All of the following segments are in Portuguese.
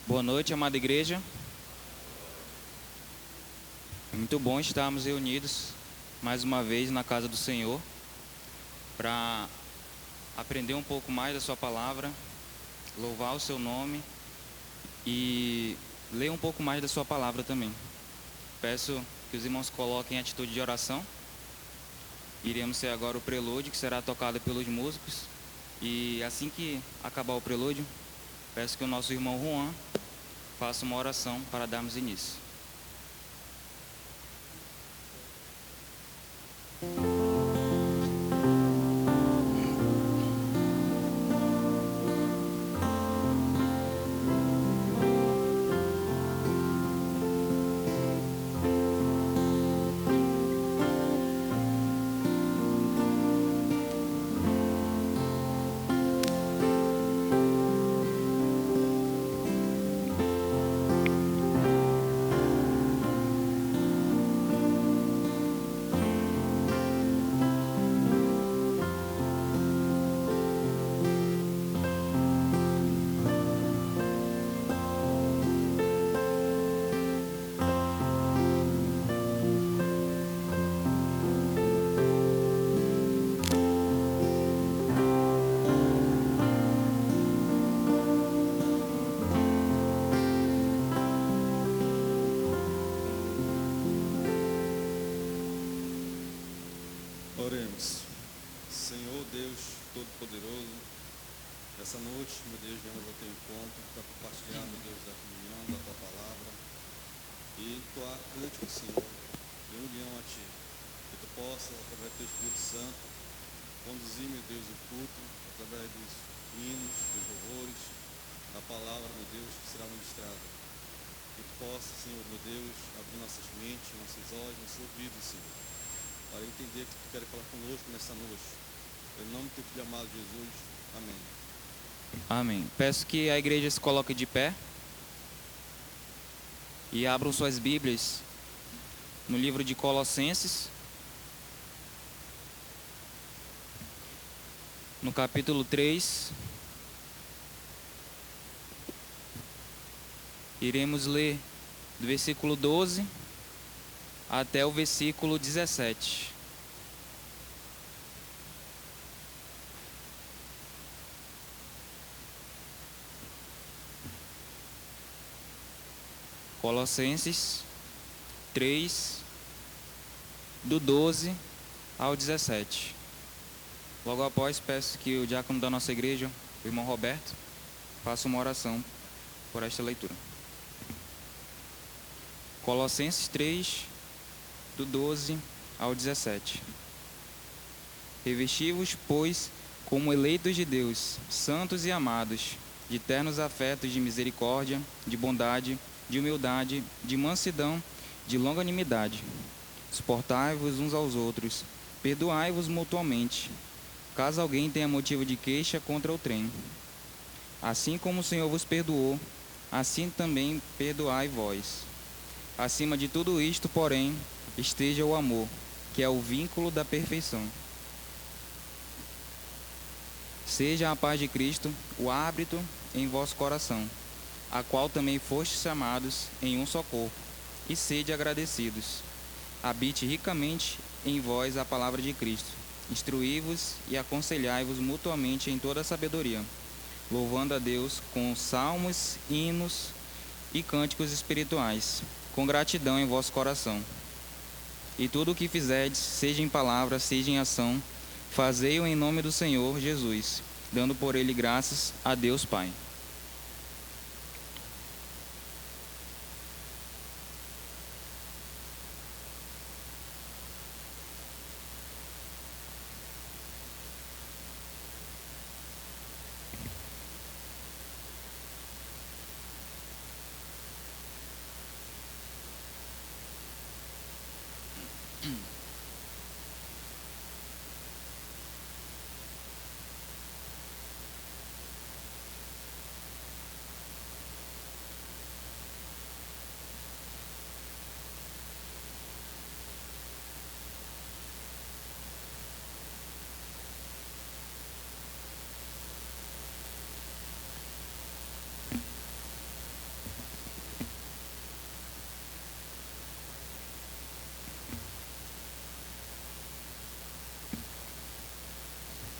Boa noite, amada igreja. É muito bom estarmos reunidos mais uma vez na casa do Senhor para aprender um pouco mais da sua palavra, louvar o seu nome e ler um pouco mais da sua palavra também. Peço que os irmãos coloquem em atitude de oração. Iremos ter agora o prelúdio, que será tocado pelos músicos. E assim que acabar o prelúdio, peço que o nosso irmão Juan faça uma oração para darmos início. Oremos. Senhor Deus Todo-Poderoso, essa noite, meu Deus, viemos ao teu encontro para compartilhar, meu Deus, da comunhão, da tua palavra e entoar cântico, Senhor, de união a ti. Que tu possa, através do teu Espírito Santo, conduzir, meu Deus, o culto, através dos hinos, dos louvores, da palavra, meu Deus, que será ministrada. Que tu possa, Senhor, meu Deus, abrir nossas mentes, nossos olhos, nossos ouvidos, Senhor, para entender que tu queres falar conosco nessa noite. Em nome do teu filho amado Jesus. Amém. Amém. Peço que a igreja se coloque de pé e abram suas Bíblias no livro de Colossenses, no capítulo 3. Iremos ler do versículo 12 até o versículo 17. Colossenses 3, do 12 ao 17. Logo após, peço que o diácono da nossa igreja, o irmão Roberto, faça uma oração por esta leitura. Colossenses 3, do 12 ao 17. Revesti-vos, pois, como eleitos de Deus, santos e amados, de ternos afetos de misericórdia, de bondade, de humildade, de mansidão, de longanimidade. Suportai-vos uns aos outros, perdoai-vos mutuamente, caso alguém tenha motivo de queixa contra o trem. Assim como o Senhor vos perdoou, assim também perdoai vós. Acima de tudo isto, porém, esteja o amor, que é o vínculo da perfeição. Seja a paz de Cristo o árbitro em vosso coração, a qual também fostes chamados em um só corpo, e sede agradecidos. Habite ricamente em vós a palavra de Cristo. Instruí-vos e aconselhai-vos mutuamente em toda a sabedoria, louvando a Deus com salmos, hinos e cânticos espirituais, com gratidão em vosso coração. E tudo o que fizerdes, seja em palavra, seja em ação, fazei-o em nome do Senhor Jesus, dando por ele graças a Deus Pai.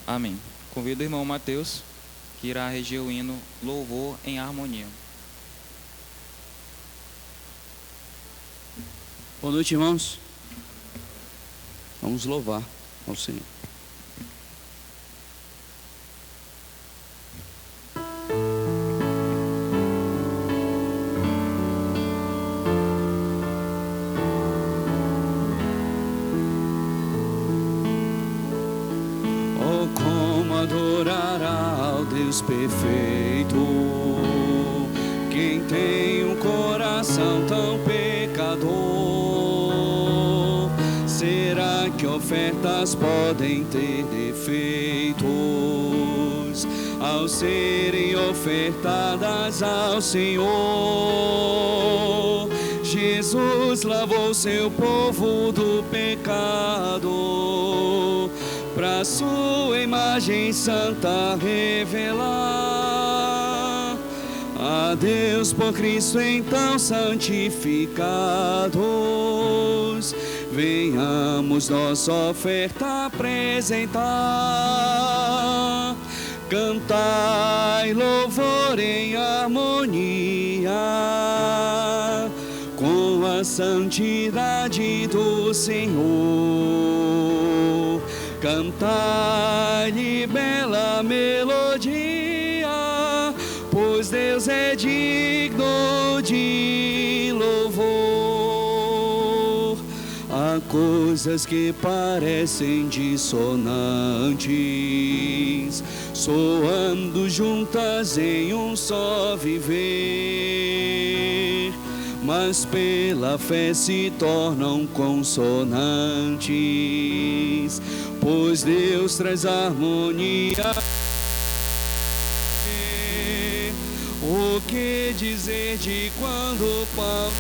Amém. Convido o irmão Mateus, que irá reger o hino Louvor em Harmonia. Boa noite, irmãos. Vamos louvar ao Senhor. Oh, como adorará ao Deus perfeito, quem tem um coração tão pecador. Será que ofertas podem ter defeitos ao serem ofertadas ao Senhor? Jesus lavou seu povo do pecado, pra sua imagem santa revelar a Deus por Cristo. Então santificados, venhamos nossa oferta apresentar. Cantai louvor em harmonia com a santidade do Senhor. Cantai-lhe bela melodia, pois Deus é digno de louvor. Há coisas que parecem dissonantes, soando juntas em um só viver, mas pela fé se tornam consonantes, pois Deus traz harmonia. O que dizer de quando Paulo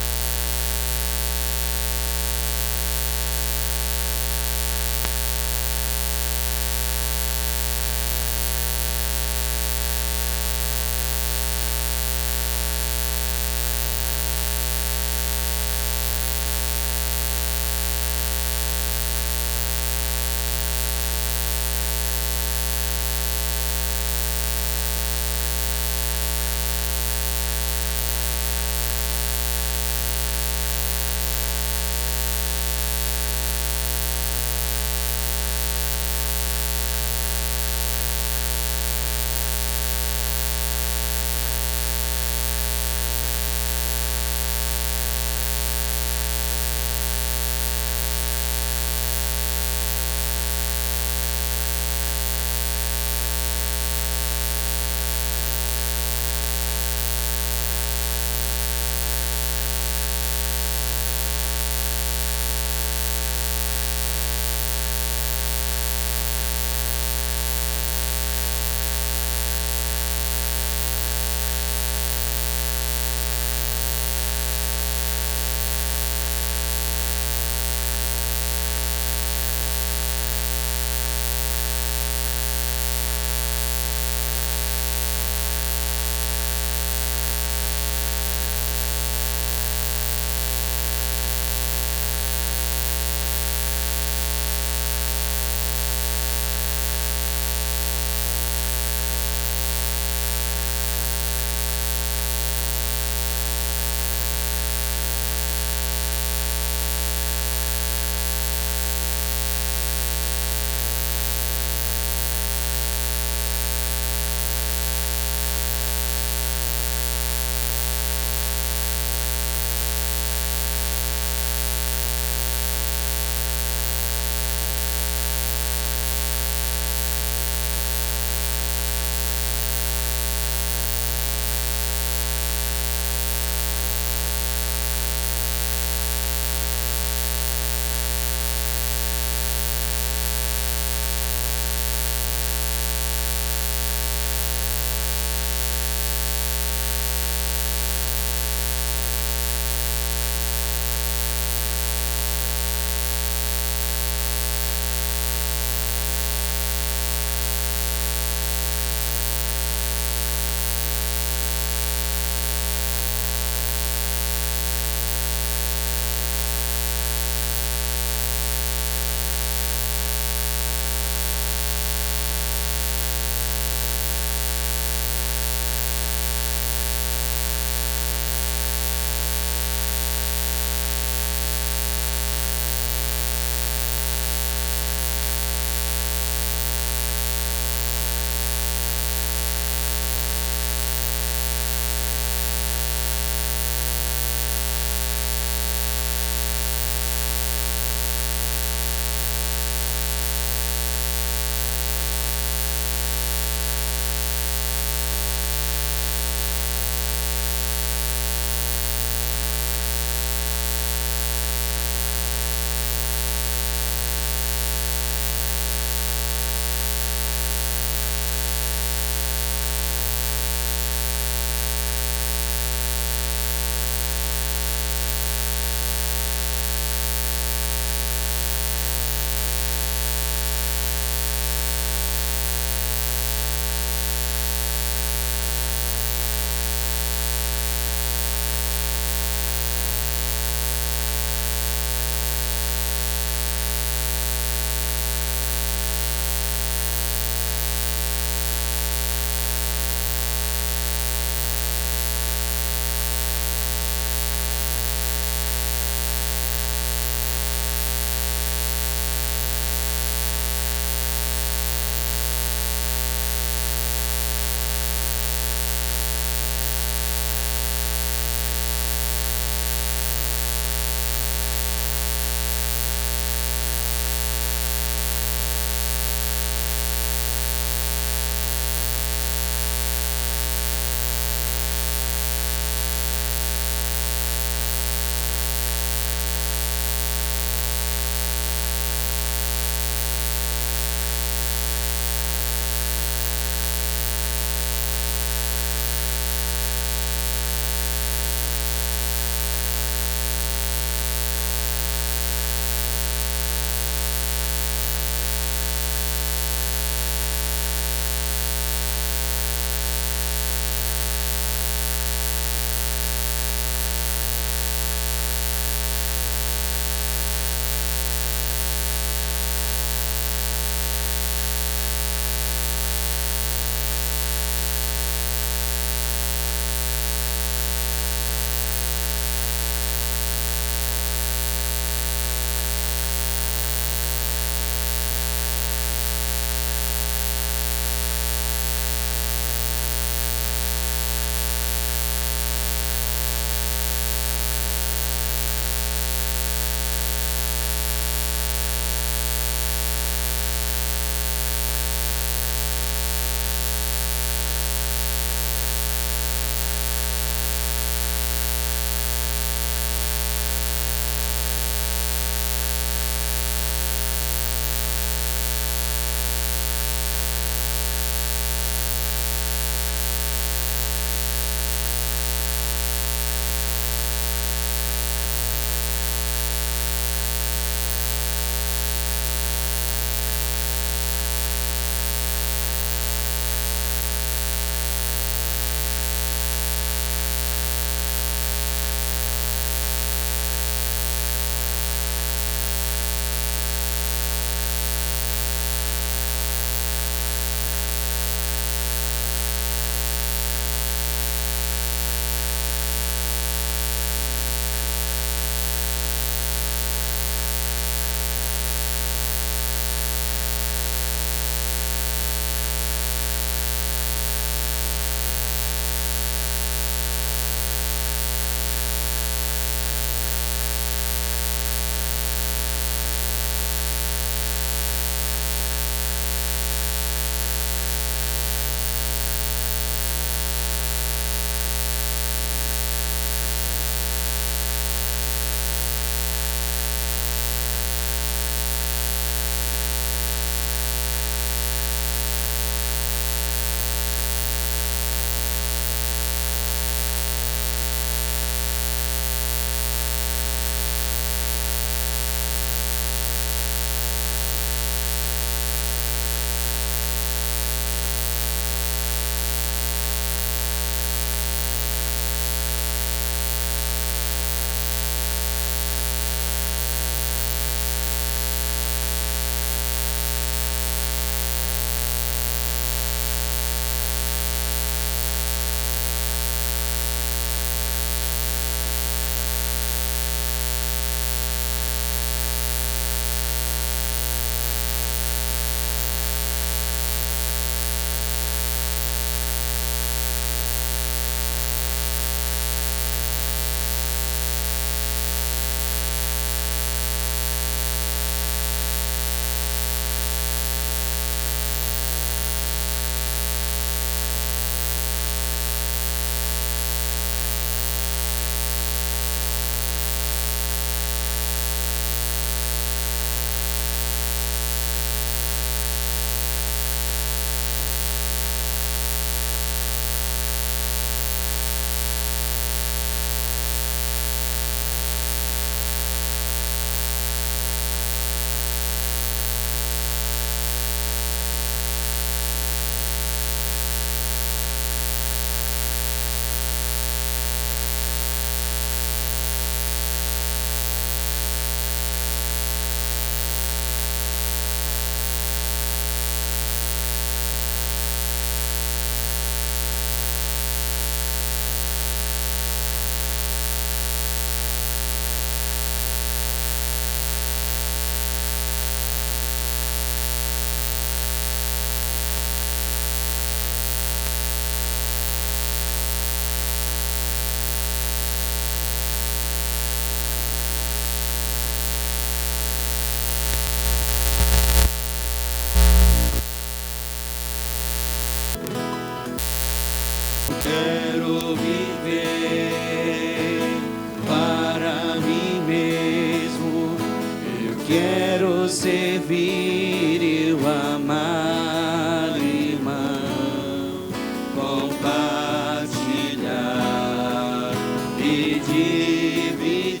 quero servir e o amar, irmão, compartilhar e dividir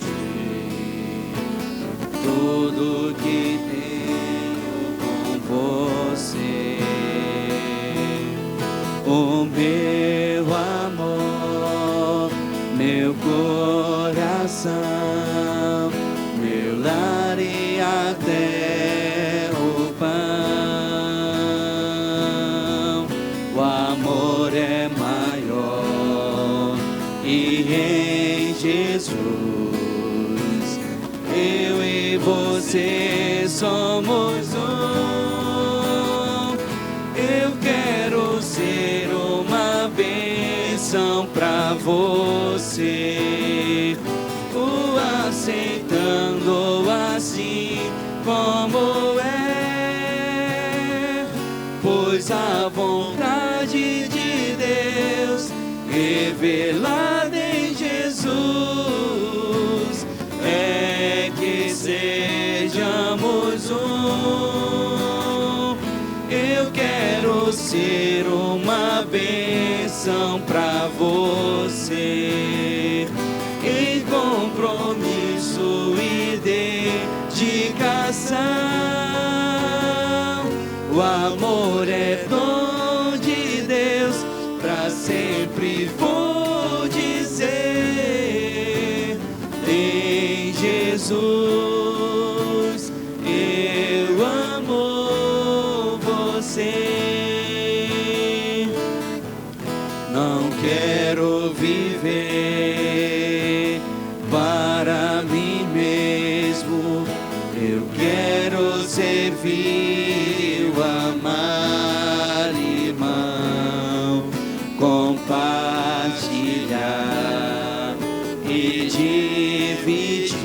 tudo que tenho com você. O meu amor, meu coração, meu lar e até o pão. O amor é maior e em Jesus eu e você somos um. Eu quero ser uma bênção pra você, o aceitando assim como é, pois a vontade de Deus revelada em Jesus é que sejamos um. Eu quero ser uma bênção pra você, em compromisso e dedicação. O amor é dom de Deus, pra sempre vou dizer. Em Jesus eu amo você. Não quero viver para mim mesmo, eu quero servir, o amar, irmão, compartilhar e dividir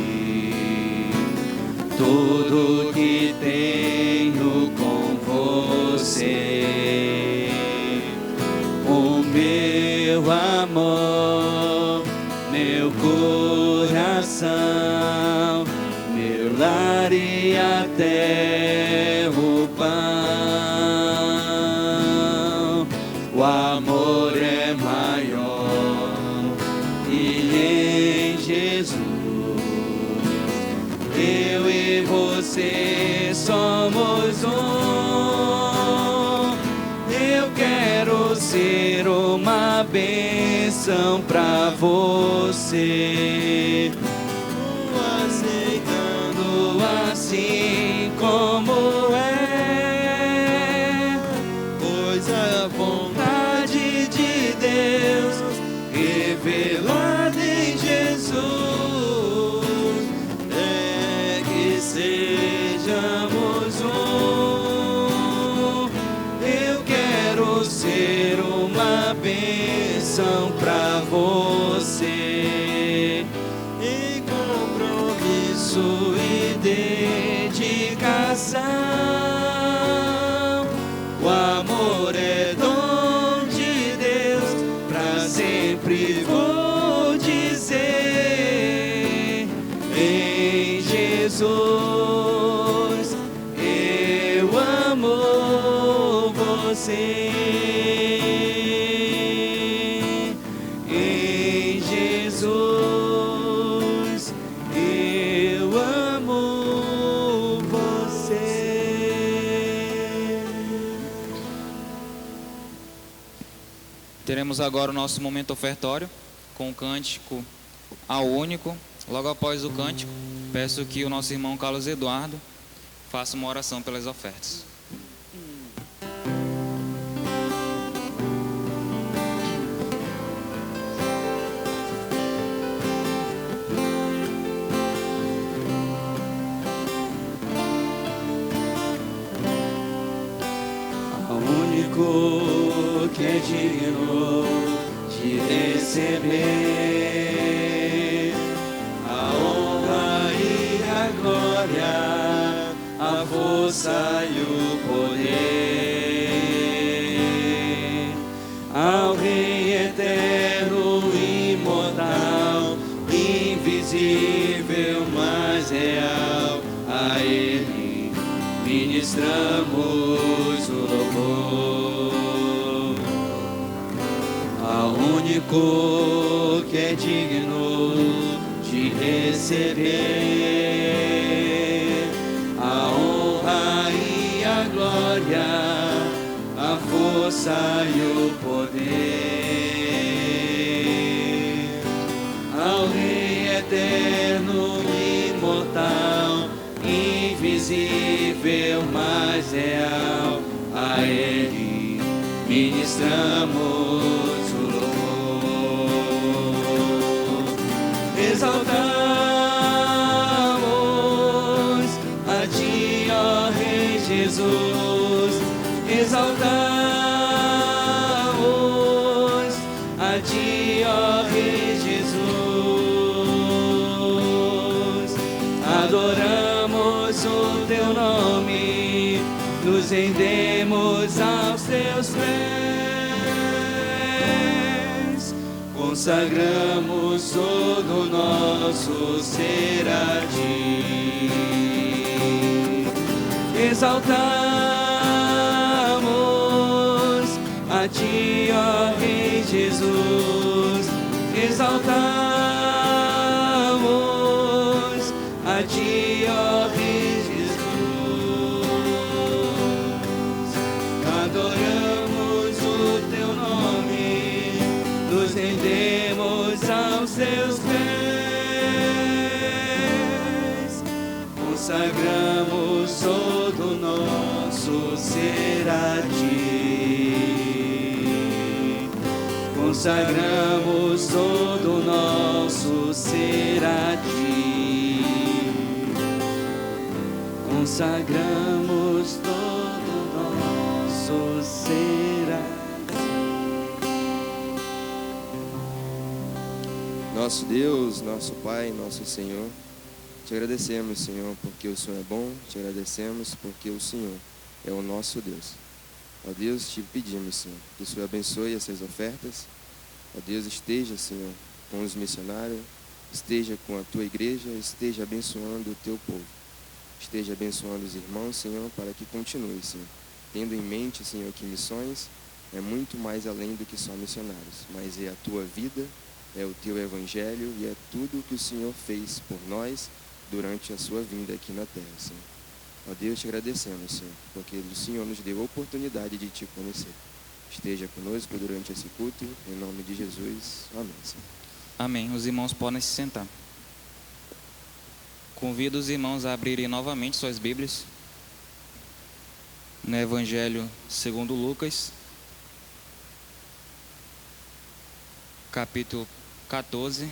tudo que tenho com você. O meu amor, meu coração, meu lar e até o pão. O amor é maior e em Jesus eu e você somos um. Eu quero ser uma bênção pra você, aceitando assim como é, pois a vontade de Deus revelada em Jesus é que sejamos um. Eu quero ser uma bênção pra você, em compromisso e dedicação. O amor é dom de Deus, pra sempre vou dizer. Em Jesus eu amo você. Em Jesus eu amo você. Teremos agora o nosso momento ofertório com o cântico Ao Único. Logo após o cântico, peço que o nosso irmão Carlos Eduardo faça uma oração pelas ofertas. Ao único que é digno de receber a honra e a glória, a força e o poder, ao Rei eterno, imortal, invisível, mas real, a Ele ministramos o louvor ao único que é digno de receber a honra e a glória, a força e o poder, ao Rei eterno, imortal, invisível, mas real, a Ele ministramos o louvor. Exaltamos a Ti, ó Rei Jesus, exaltamos a Ti, ó Rei Jesus, adoramos o Teu nome, nos rendemos aos Teus pés, consagramos todo o nosso ser a Ti. Exaltamos a Ti, ó Rei Jesus, exaltamos a Ti, ó Rei Jesus, adoramos o Teu nome, nos rendemos aos Teus pés, consagramos todo o nosso ser a Ti, consagramos todo o nosso ser a Ti, consagramos todo o nosso ser a Ti. Nosso Deus, nosso Pai, nosso Senhor, te agradecemos, Senhor, porque o Senhor é bom, te agradecemos porque o Senhor é o nosso Deus. Ó Deus, te pedimos, Senhor, que o Senhor abençoe essas ofertas. Ó Deus, esteja, Senhor, com os missionários, esteja com a tua igreja, esteja abençoando o teu povo. Esteja abençoando os irmãos, Senhor, para que continue, Senhor, tendo em mente, Senhor, que missões é muito mais além do que só missionários, mas é a tua vida, é o teu evangelho e é tudo o que o Senhor fez por nós durante a sua vinda aqui na terra, Senhor. Ó Deus, te agradecemos, Senhor, porque o Senhor nos deu a oportunidade de te conhecer. Esteja conosco durante esse culto, em nome de Jesus. Amém, Senhor. Amém. Os irmãos podem se sentar. Convido os irmãos a abrirem novamente suas Bíblias no Evangelho segundo Lucas, capítulo 14,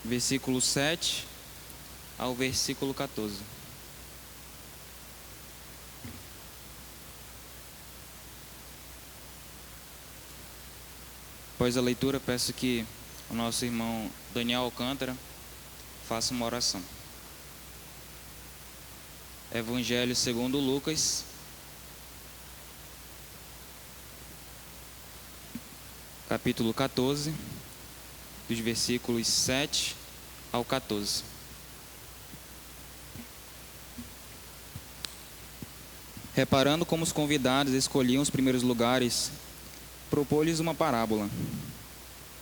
versículo 7 ao versículo 14. Após a leitura, peço que o nosso irmão Daniel Alcântara faça uma oração. Evangelho segundo Lucas, capítulo 14, dos versículos 7 ao 14. Reparando como os convidados escolhiam os primeiros lugares, propôs-lhes uma parábola.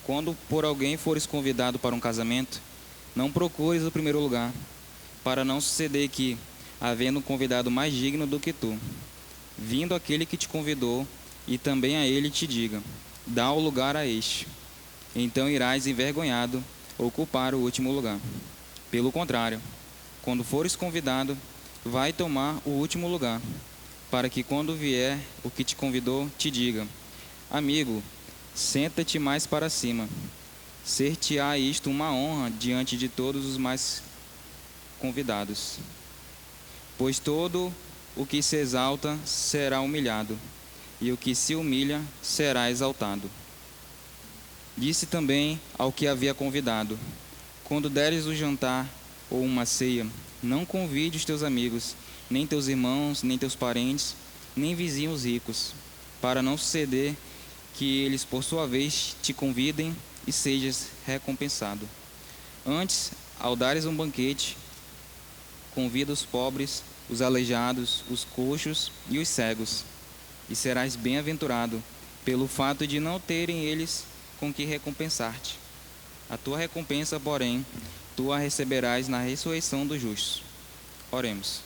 Quando por alguém fores convidado para um casamento, não procures o primeiro lugar, para não suceder que, havendo um convidado mais digno do que tu, vindo aquele que te convidou, e também a ele te diga: dá o lugar a este. Então irás envergonhado ocupar o último lugar. Pelo contrário, quando fores convidado, vai tomar o último lugar, para que quando vier o que te convidou, te diga: amigo, senta-te mais para cima. Ser-te-á isto uma honra diante de todos os mais convidados. Pois todo o que se exalta será humilhado, e o que se humilha será exaltado. Disse também ao que havia convidado: quando deres o jantar ou uma ceia, não convide os teus amigos, nem teus irmãos, nem teus parentes, nem vizinhos ricos, para não suceder que eles por sua vez te convidem e sejas recompensado. Antes, ao dares um banquete, convida os pobres, os aleijados, os coxos e os cegos, e serás bem-aventurado, pelo fato de não terem eles com que recompensar-te. A tua recompensa, porém, tu a receberás na ressurreição dos justos. Oremos.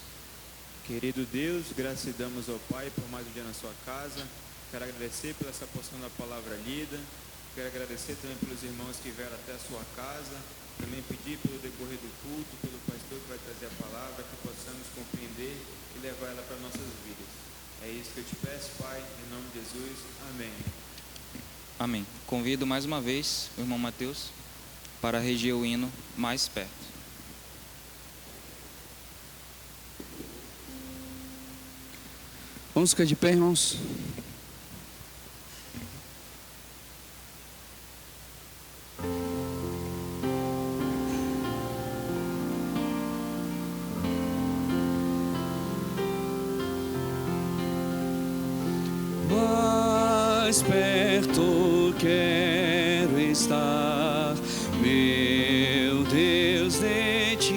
Querido Deus, graças te damos ao Pai por mais um dia na sua casa. Quero agradecer por essa porção da palavra lida. Quero agradecer também pelos irmãos que vieram até a sua casa. Também pedir pelo decorrer do culto, pelo pastor que vai trazer a palavra, que possamos compreender e levar ela para nossas vidas. É isso que eu te peço, Pai, em nome de Jesus. Amém. Amém. Convido mais uma vez o irmão Mateus para reger o hino mais perto. Vamos ficar de pé, irmãos. Mais perto quero estar, meu Deus, de ti,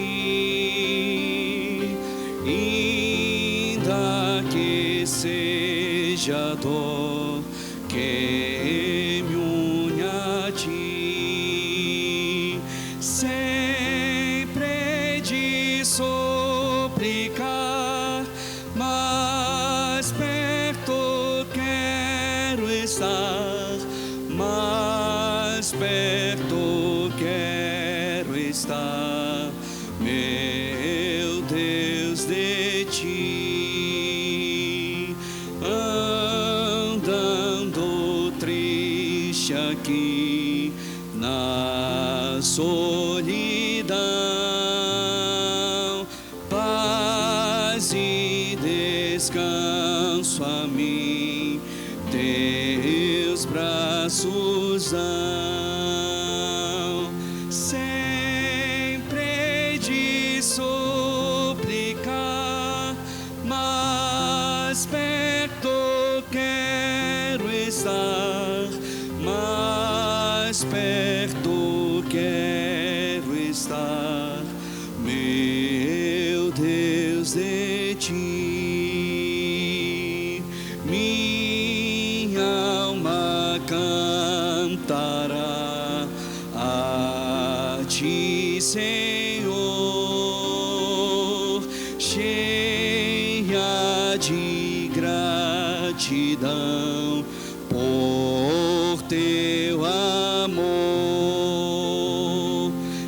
ainda que seja dor que me une a ti, sempre de suplicar, mais perto quero estar, mais perto quero estar, meu Deus, de ti, andando triste aqui na solidão, paz e descanso a mim teus braços dão, sempre de suplicar, mais perto quero estar, mais perto quero estar, meu Deus, de ti, minha alma cantará a ti, Senhor, cheia de gratidão por teu amor,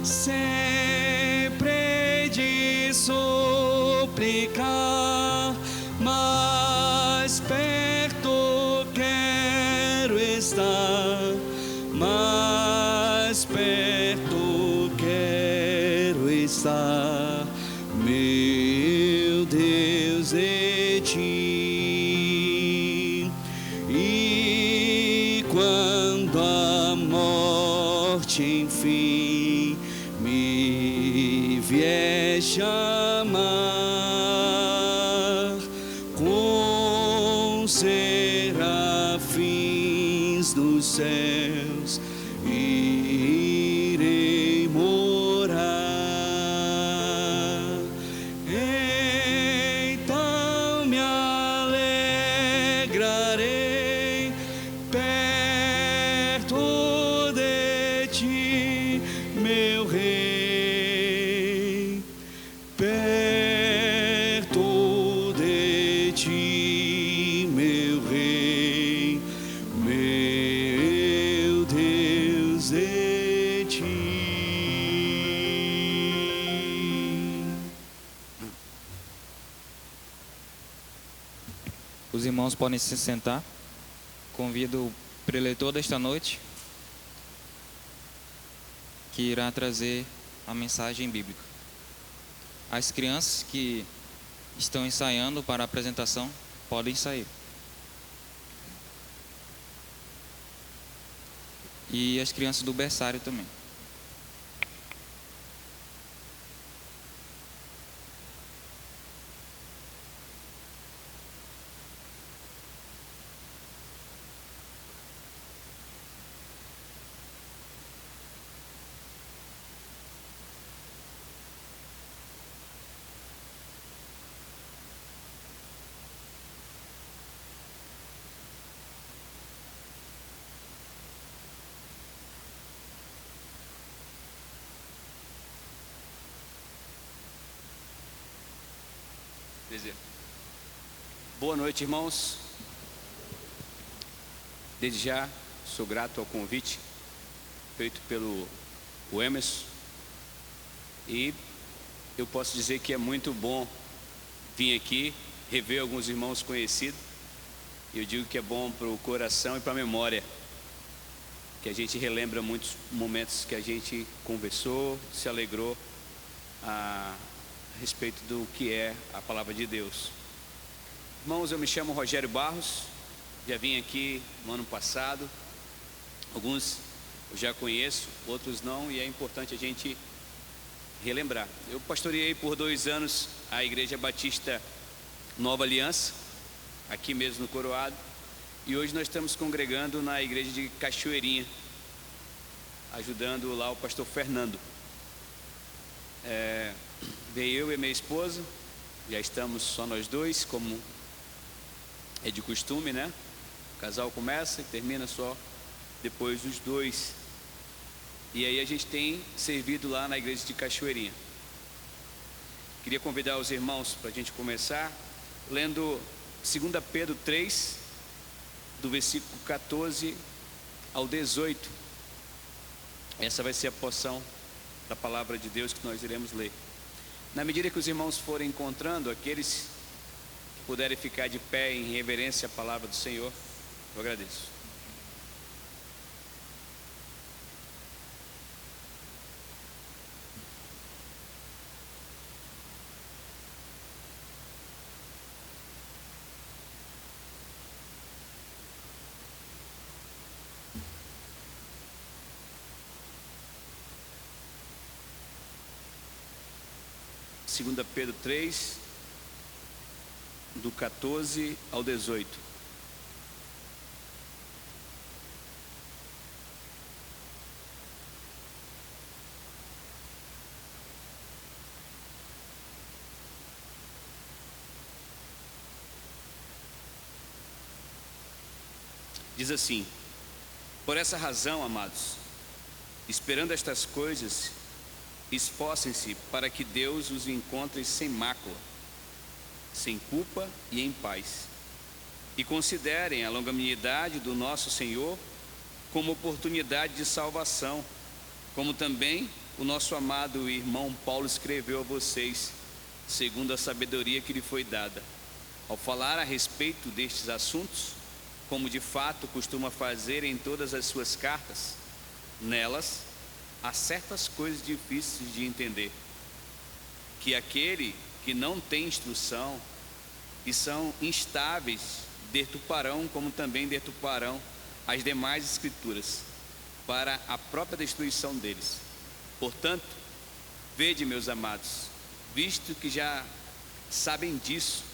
sempre de suplicar, mais perto quero estar, mais perto quero estar, meu Deus, de ti. E quando a morte enfim me vier chamar, com serafins dos céus irei morar, então me alegrarei perto de ti, meu rei, perto de ti, meu rei, meu Deus, de ti. Os irmãos podem se sentar. Convido o preletor desta noite, que irá trazer a mensagem bíblica. As crianças que estão ensaiando para a apresentação podem sair. E as crianças do berçário também. dizer. Boa noite, irmãos. Desde já, sou grato ao convite feito pelo Emerson. E eu posso dizer que é muito bom vir aqui, rever alguns irmãos conhecidos. Eu digo que é bom para o coração e para a memória, que a gente relembra muitos momentos que a gente conversou, se alegrou a respeito do que é a palavra de Deus. Irmãos, eu me chamo Rogério Barros, já vim aqui no ano passado. Alguns eu já conheço, outros não, e é importante a gente relembrar. Eu pastoreei por 2 anos a Igreja Batista Nova Aliança, aqui mesmo no Coroado, e hoje nós estamos congregando na igreja de Cachoeirinha, ajudando lá o pastor Fernando. Veio eu e minha esposa, já estamos só nós dois, como é de costume, né? O casal começa e termina só depois dos dois. E aí a gente tem servido lá na igreja de Cachoeirinha. Queria convidar os irmãos para a gente começar lendo 2 Pedro 3, do versículo 14 ao 18. Essa vai ser a porção da palavra de Deus que nós iremos ler. Na medida que os irmãos forem encontrando, aqueles que puderem ficar de pé em reverência à palavra do Senhor, eu agradeço. Segunda Pedro 3, do 14 ao 18. Diz assim: por essa razão, amados, esperando estas coisas, esforcem-se para que Deus os encontre sem mácula, sem culpa e em paz. E considerem a longanimidade do nosso Senhor como oportunidade de salvação, como também o nosso amado irmão Paulo escreveu a vocês, segundo a sabedoria que lhe foi dada, ao falar a respeito destes assuntos, como de fato costuma fazer em todas as suas cartas. Nelas há certas coisas difíceis de entender, que aquele que não tem instrução e são instáveis deturparão, como também deturparão as demais escrituras, para a própria destruição deles. Portanto, vede, meus amados, visto que já sabem disso,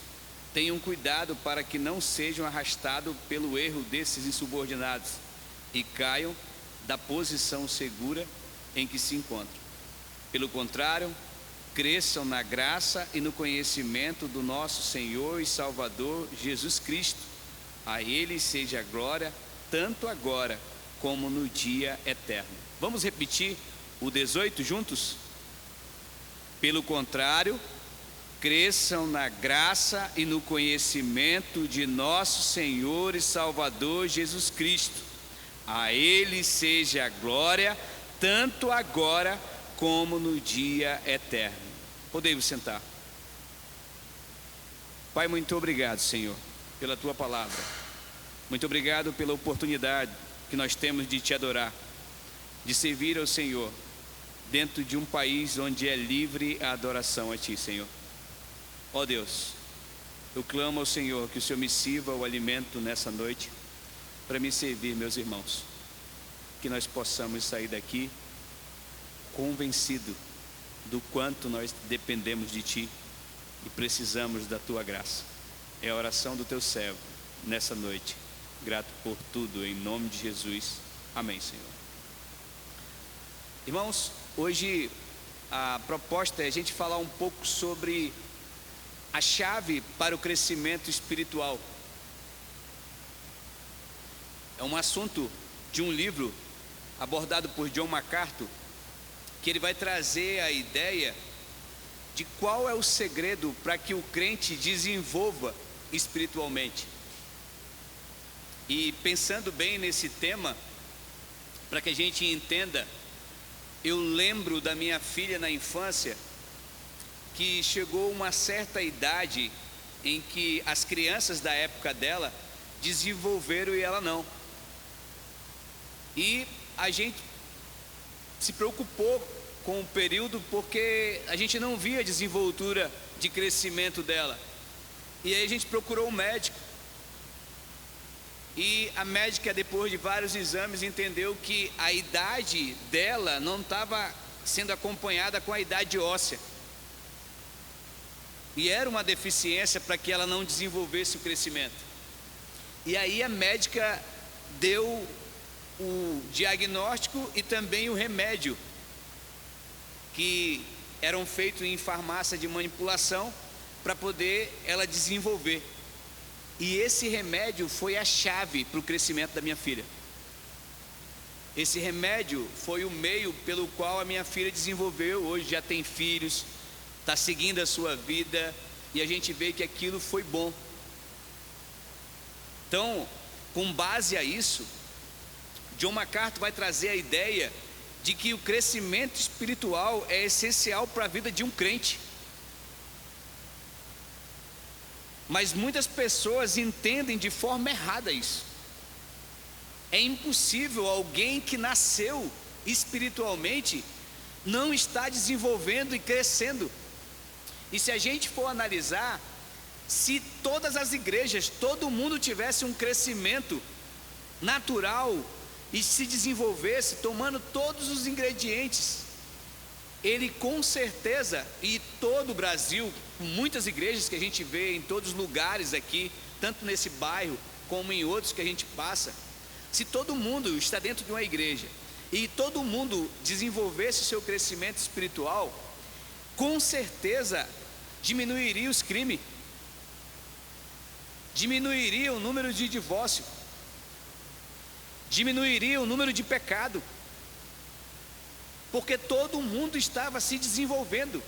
tenham cuidado para que não sejam arrastados pelo erro desses insubordinados e caiam da posição segura em que se encontram. Pelo contrário, cresçam na graça e no conhecimento do nosso Senhor e Salvador Jesus Cristo. A Ele seja a glória, tanto agora como no dia eterno. Vamos repetir o 18 juntos? Pelo contrário, cresçam na graça e no conhecimento de nosso Senhor e Salvador Jesus Cristo. A Ele seja a glória, tanto agora como no dia eterno. Podemos sentar. Pai, muito obrigado, Senhor, pela Tua palavra. Muito obrigado pela oportunidade que nós temos de Te adorar, de servir ao Senhor, dentro de um país onde é livre a adoração a Ti, Senhor. Ó Deus, eu clamo ao Senhor que o Senhor me sirva o alimento nessa noite, para me servir, meus irmãos. Que nós possamos sair daqui convencido do quanto nós dependemos de Ti e precisamos da Tua graça. É a oração do Teu servo nessa noite. Grato por tudo, em nome de Jesus. Amém, Senhor. Irmãos, hoje a proposta é a gente falar um pouco sobre a chave para o crescimento espiritual. É um assunto de um livro abordado por John MacArthur, que ele vai trazer a ideia de qual é o segredo para que o crente desenvolva espiritualmente. E pensando bem nesse tema, para que a gente entenda, eu lembro da minha filha na infância, que chegou uma certa idade em que as crianças da época dela desenvolveram e ela não. E a gente se preocupou com o período porque a gente não via desenvoltura de crescimento dela. E aí a gente procurou um médico. E a médica, depois de vários exames, entendeu que a idade dela não estava sendo acompanhada com a idade óssea. E era uma deficiência para que ela não desenvolvesse o crescimento. E aí a médica deu o diagnóstico e também o remédio, que eram feitos em farmácia de manipulação, para poder ela desenvolver. E esse remédio foi a chave para o crescimento da minha filha. Esse remédio foi o meio pelo qual a minha filha desenvolveu. Hoje já tem filhos, está seguindo a sua vida, e a gente vê que aquilo foi bom. Então, com base a isso, John MacArthur vai trazer a ideia de que o crescimento espiritual é essencial para a vida de um crente. Mas muitas pessoas entendem de forma errada isso. É impossível alguém que nasceu espiritualmente não estar desenvolvendo e crescendo. E se a gente for analisar, se todas as igrejas, todo mundo tivesse um crescimento natural e se desenvolvesse tomando todos os ingredientes, ele com certeza, e todo o Brasil, muitas igrejas que a gente vê em todos os lugares aqui, tanto nesse bairro como em outros que a gente passa, se todo mundo está dentro de uma igreja e todo mundo desenvolvesse o seu crescimento espiritual, com certeza diminuiria os crimes, diminuiria o número de divórcio, diminuiria o número de pecado, porque todo mundo estava se desenvolvendo.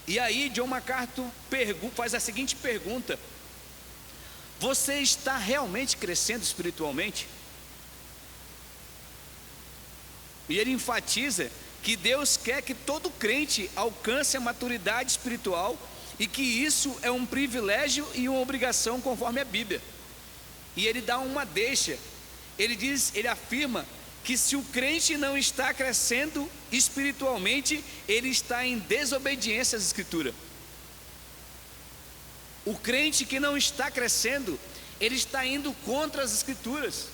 E aí John MacArthur faz a seguinte pergunta: você está realmente crescendo espiritualmente? E ele enfatiza que Deus quer que todo crente alcance a maturidade espiritual e que isso é um privilégio e uma obrigação conforme a Bíblia. E ele dá uma deixa, ele afirma que se o crente não está crescendo espiritualmente, ele está em desobediência às Escrituras. O crente que não está crescendo, ele está indo contra as Escrituras,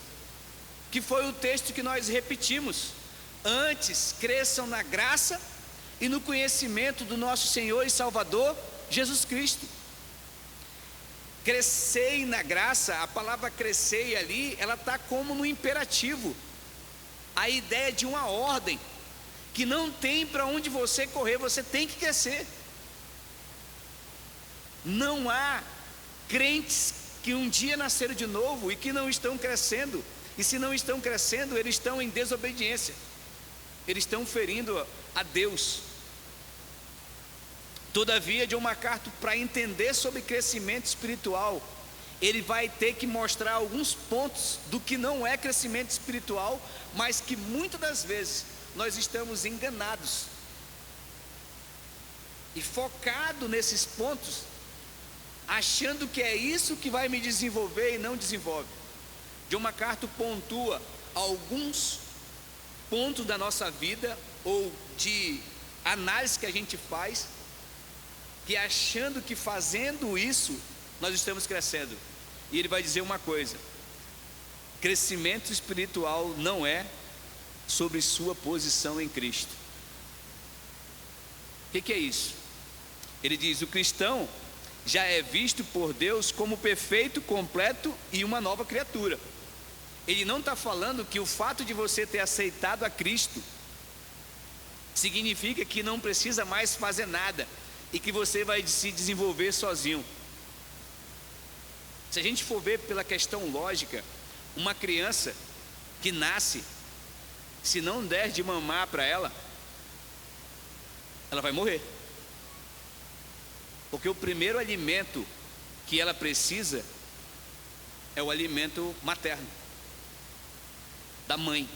que foi o texto que nós repetimos: antes cresçam na graça e no conhecimento do nosso Senhor e Salvador Jesus Cristo. Crescei na graça, a palavra crescer ali, ela está como no imperativo, a ideia de uma ordem, que não tem para onde você correr, você tem que crescer. Não há crentes que um dia nasceram de novo e que não estão crescendo, e se não estão crescendo, eles estão em desobediência, eles estão ferindo a Deus. Todavia, John MacArthur, para entender sobre crescimento espiritual, ele vai ter que mostrar alguns pontos do que não é crescimento espiritual, mas que muitas das vezes nós estamos enganados e focado nesses pontos, achando que é isso que vai me desenvolver e não desenvolve. John MacArthur pontua alguns pontos da nossa vida ou de análise que a gente faz, que achando que fazendo isso nós estamos crescendo. E ele vai dizer uma coisa: crescimento espiritual não é sobre sua posição em Cristo. O que é isso? Ele diz: o cristão já é visto por Deus como perfeito, completo e uma nova criatura. Ele não está falando que o fato de você ter aceitado a Cristo significa que não precisa mais fazer nada e que você vai se desenvolver sozinho. Se a gente for ver pela questão lógica, uma criança que nasce, se não der de mamar para ela, ela vai morrer. Porque o primeiro alimento que ela precisa é o alimento materno, da mãe.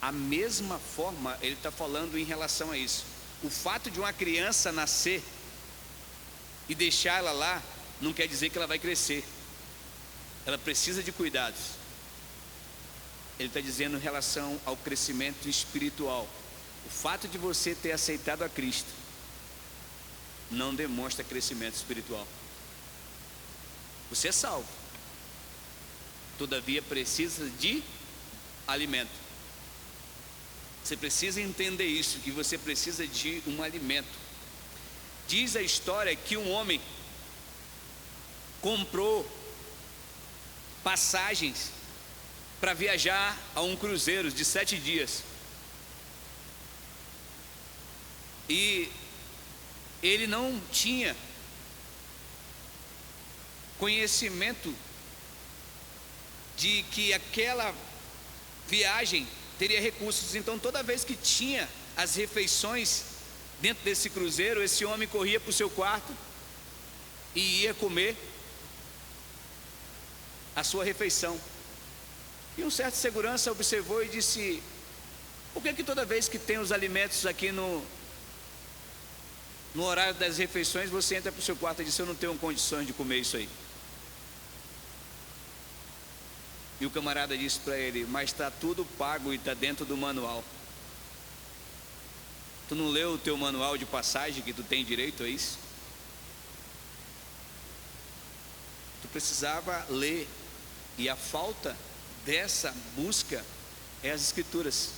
A mesma forma ele está falando em relação a isso. O fato de uma criança nascer e deixar ela lá não quer dizer que ela vai crescer. Ela precisa de cuidados. Ele está dizendo em relação ao crescimento espiritual. O fato de você ter aceitado a Cristo não demonstra crescimento espiritual. Você é salvo, todavia precisa de alimento. Você precisa entender isso, que você precisa de um alimento. Diz a história que um homem comprou passagens para viajar a um cruzeiro de 7 dias. E ele não tinha conhecimento de que aquela viagem teria recursos. Então toda vez que tinha as refeições dentro desse cruzeiro, esse homem corria para o seu quarto e ia comer a sua refeição. E um certo segurança observou e disse: por que toda vez que tem os alimentos aqui no horário das refeições, você entra para o seu quarto e diz: eu não tenho condições de comer isso aí? E o camarada disse para ele: mas está tudo pago e está dentro do manual. Tu não leu o teu manual de passagem que tu tem direito a isso? Tu precisava ler. E a falta dessa busca é as Escrituras.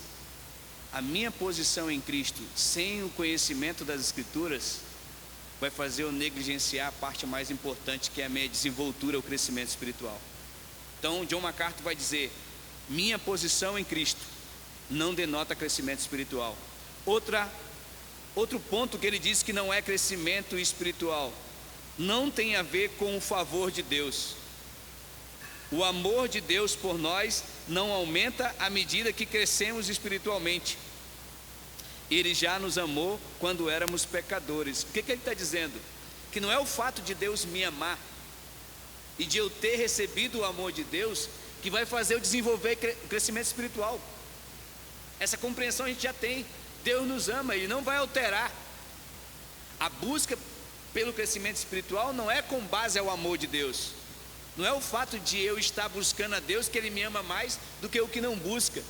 A minha posição em Cristo, sem o conhecimento das Escrituras, vai fazer eu negligenciar a parte mais importante, que é a minha desenvoltura, o crescimento espiritual. Então John MacArthur vai dizer: minha posição em Cristo não denota crescimento espiritual. Outro ponto que ele diz que não é crescimento espiritual, não tem a ver com o favor de Deus. O amor de Deus por nós não aumenta à medida que crescemos espiritualmente. Ele já nos amou quando éramos pecadores. O que ele está dizendo? Que não é o fato de Deus me amar e de eu ter recebido o amor de Deus que vai fazer eu desenvolver crescimento espiritual. Essa compreensão a gente já tem. Deus nos ama, Ele não vai alterar. A busca pelo crescimento espiritual não é com base ao amor de Deus. Não é o fato de eu estar buscando a Deus que Ele me ama mais do que o que não busca.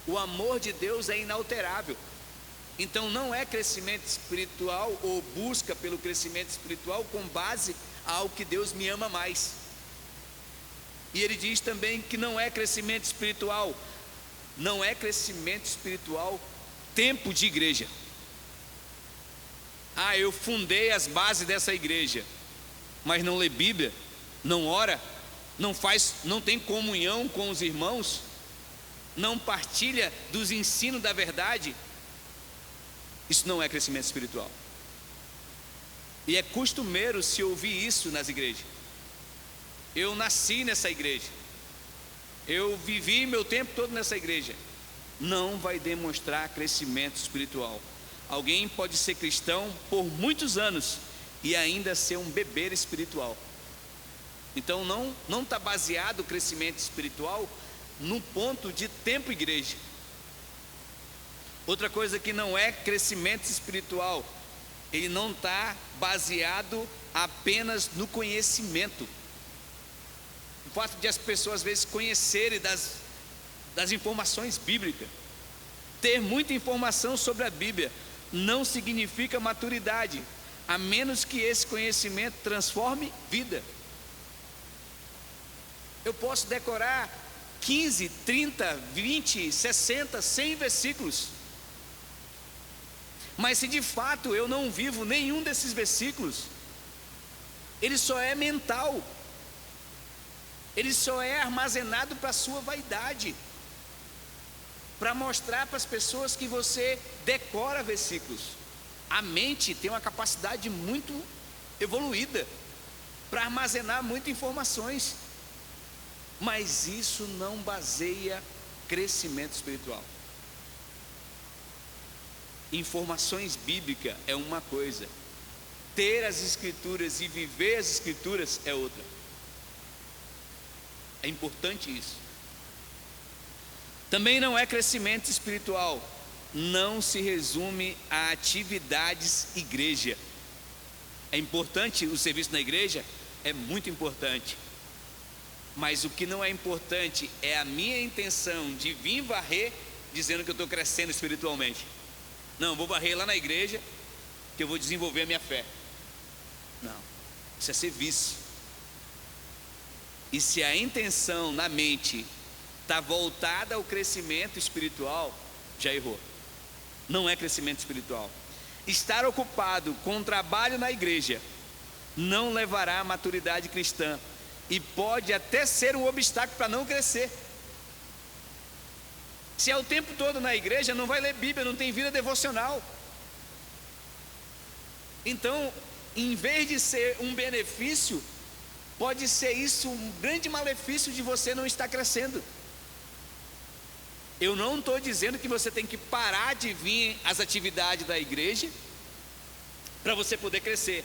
O amor de Deus é inalterável. Então não é crescimento espiritual ou busca pelo crescimento espiritual com base ao que Deus me ama mais. E ele diz também que não é crescimento espiritual tempo de igreja. Eu fundei as bases dessa igreja, mas não lê Bíblia, não ora, não tem comunhão com os irmãos, não partilha dos ensinos da verdade. Isso não é crescimento espiritual. E é costumeiro se ouvir isso nas igrejas. Eu nasci nessa igreja, eu vivi meu tempo todo nessa igreja. Não vai demonstrar crescimento espiritual. Alguém pode ser cristão por muitos anos e ainda ser um bebê espiritual. Então não está baseado o crescimento espiritual no ponto de tempo igreja. Outra coisa que não é crescimento espiritual, ele não está baseado apenas no conhecimento. O fato de as pessoas às vezes conhecerem das informações bíblicas, ter muita informação sobre a Bíblia, não significa maturidade, a menos que esse conhecimento transforme vida. Eu posso decorar 15, 30, 20, 60, 100 versículos, mas se de fato eu não vivo nenhum desses versículos, ele só é mental, ele só é armazenado para a sua vaidade, para mostrar para as pessoas que você decora versículos. A mente tem uma capacidade muito evoluída para armazenar muitas informações, mas isso não baseia crescimento espiritual. informações bíblicas é uma coisa, ter as Escrituras e viver as Escrituras é outra. É importante isso. Também não é crescimento espiritual, não se resume a atividades igreja. É importante o serviço na igreja? É muito importante. Mas o que não é importante é a minha intenção de vir varrer dizendo que eu estou crescendo espiritualmente. Não, vou varrer lá na igreja que eu vou desenvolver a minha fé. Não, isso é serviço. E se a intenção na mente está voltada ao crescimento espiritual, já errou. Não é crescimento espiritual. Estar ocupado com o trabalho na igreja não levará à maturidade cristã e pode até ser um obstáculo para não crescer. Se é o tempo todo na igreja, não vai ler Bíblia, não tem vida devocional. Então, em vez de ser um benefício, pode ser isso um grande malefício de você não estar crescendo. Eu não estou dizendo que você tem que parar de vir às atividades da igreja para você poder crescer,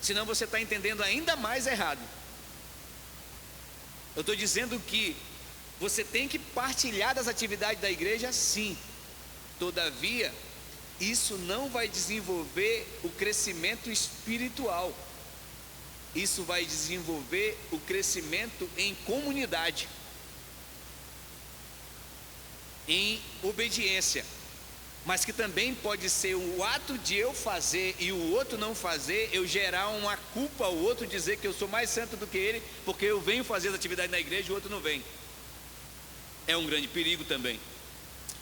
senão você está entendendo ainda mais errado. Eu estou dizendo que você tem que partilhar das atividades da igreja, sim. Todavia, isso não vai desenvolver o crescimento espiritual. Isso vai desenvolver o crescimento em comunidade, em obediência, mas que também pode ser o ato de eu fazer e o outro não fazer, eu gerar uma culpa ao outro, dizer que eu sou mais santo do que ele, porque eu venho fazer as atividades na igreja e o outro não vem. É um grande perigo também.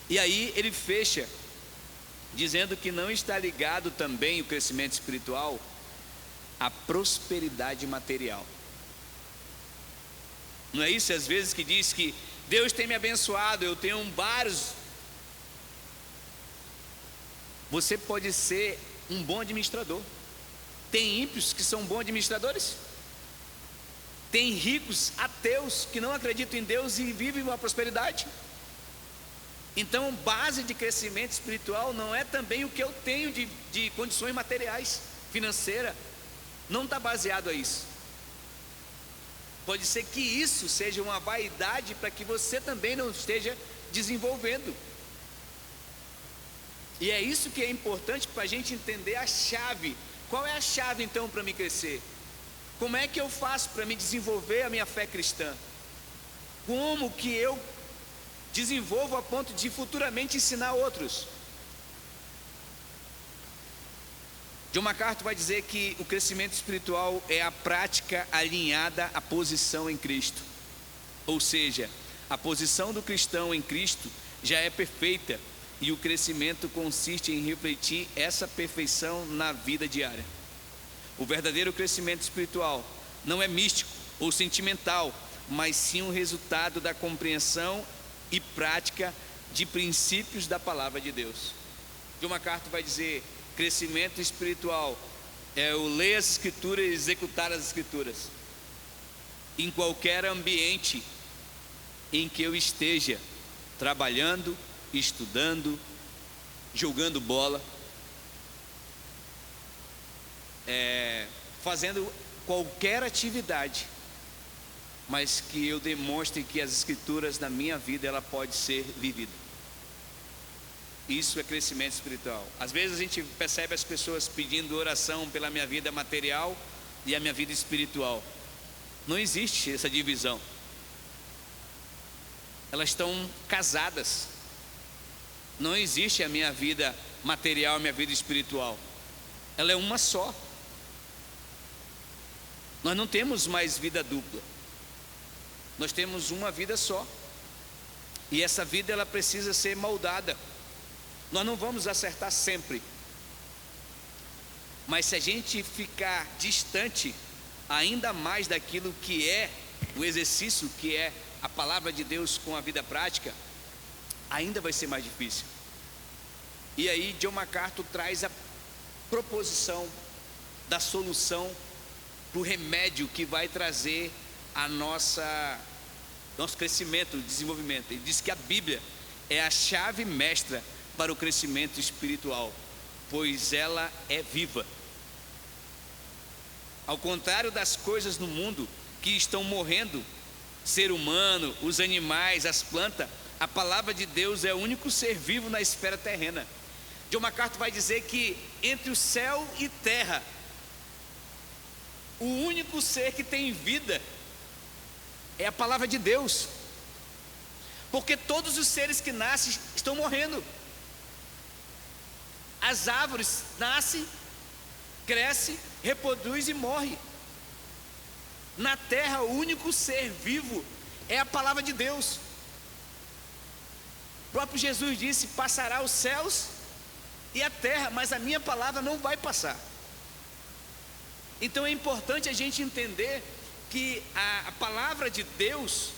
E aí ele fecha dizendo que não está ligado também o crescimento espiritual à prosperidade material. Não é isso às vezes que diz que Deus tem me abençoado, eu tenho vários. Você pode ser um bom administrador. Tem ímpios que são bons administradores. Tem ricos ateus que não acreditam em Deus e vivem uma prosperidade. Então, base de crescimento espiritual não é também o que eu tenho de condições materiais, financeira. Não está baseado a isso. Pode ser que isso seja uma vaidade para que você também não esteja desenvolvendo. E é isso que é importante para a gente entender a chave. Qual é a chave então para me crescer? Como é que eu faço para me desenvolver a minha fé cristã? Como que eu desenvolvo a ponto de futuramente ensinar outros? John MacArthur vai dizer que o crescimento espiritual é a prática alinhada à posição em Cristo. Ou seja, a posição do cristão em Cristo já é perfeita e o crescimento consiste em refletir essa perfeição na vida diária. O verdadeiro crescimento espiritual não é místico ou sentimental, mas sim um resultado da compreensão e prática de princípios da palavra de Deus. John MacArthur vai dizer: crescimento espiritual é o ler as escrituras e executar as escrituras em qualquer ambiente em que eu esteja trabalhando, estudando, jogando bola, fazendo qualquer atividade, mas que eu demonstre que as escrituras na minha vida ela pode ser vivida. Isso é crescimento espiritual. Às vezes a gente percebe as pessoas pedindo oração pela minha vida material e a minha vida espiritual. Não existe essa divisão. Elas estão casadas. Não existe a minha vida material e a minha vida espiritual. Ela é uma só. Nós não temos mais vida dupla. Nós temos uma vida só. E essa vida ela precisa ser moldada. Nós não vamos acertar sempre. Mas se a gente ficar distante ainda mais daquilo que é o exercício, que é a palavra de Deus com a vida prática, ainda vai ser mais difícil. E aí John MacArthur traz a proposição da solução para o remédio que vai trazer a nosso crescimento, desenvolvimento. Ele diz que a Bíblia é a chave mestra para o crescimento espiritual, pois ela é viva. Ao contrário das coisas no mundo que estão morrendo, ser humano, os animais, as plantas, a palavra de Deus é o único ser vivo na esfera terrena. John MacArthur vai dizer que entre o céu e terra, o único ser que tem vida é a palavra de Deus, porque todos os seres que nascem estão morrendo. As árvores nascem, crescem, reproduzem e morrem. Na terra, o único ser vivo é a palavra de Deus. O próprio Jesus disse: passará os céus e a terra, mas a minha palavra não vai passar. Então é importante a gente entender que a palavra de Deus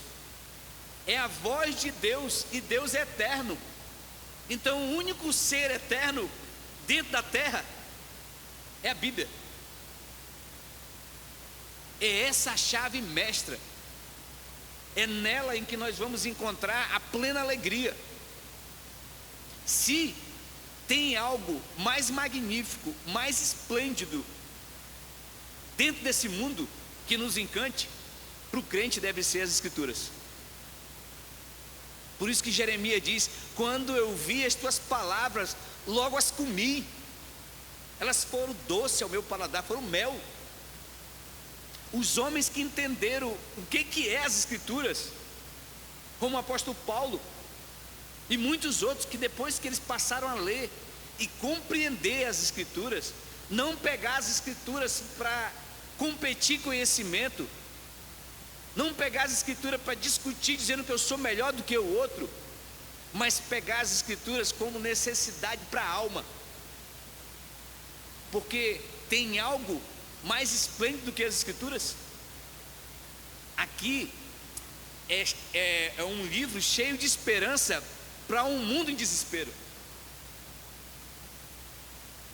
é a voz de Deus, e Deus é eterno. Então o único ser eterno dentro da terra é a Bíblia. É essa a chave mestra. É nela em que nós vamos encontrar a plena alegria. Se tem algo mais magnífico, mais esplêndido dentro desse mundo que nos encante, para o crente deve ser as Escrituras. Por isso que Jeremias diz: quando eu vi as tuas palavras, logo as comi. Elas foram doce ao meu paladar, foram mel. Os homens que entenderam o que é as Escrituras, como o apóstolo Paulo e muitos outros, que depois que eles passaram a ler e compreender as Escrituras, não pegar as Escrituras para competir conhecimento, não pegar as Escrituras para discutir dizendo que eu sou melhor do que o outro, mas pegar as Escrituras como necessidade para a alma, porque tem algo mais esplêndido do que as Escrituras. Aqui é um livro cheio de esperança para um mundo em desespero.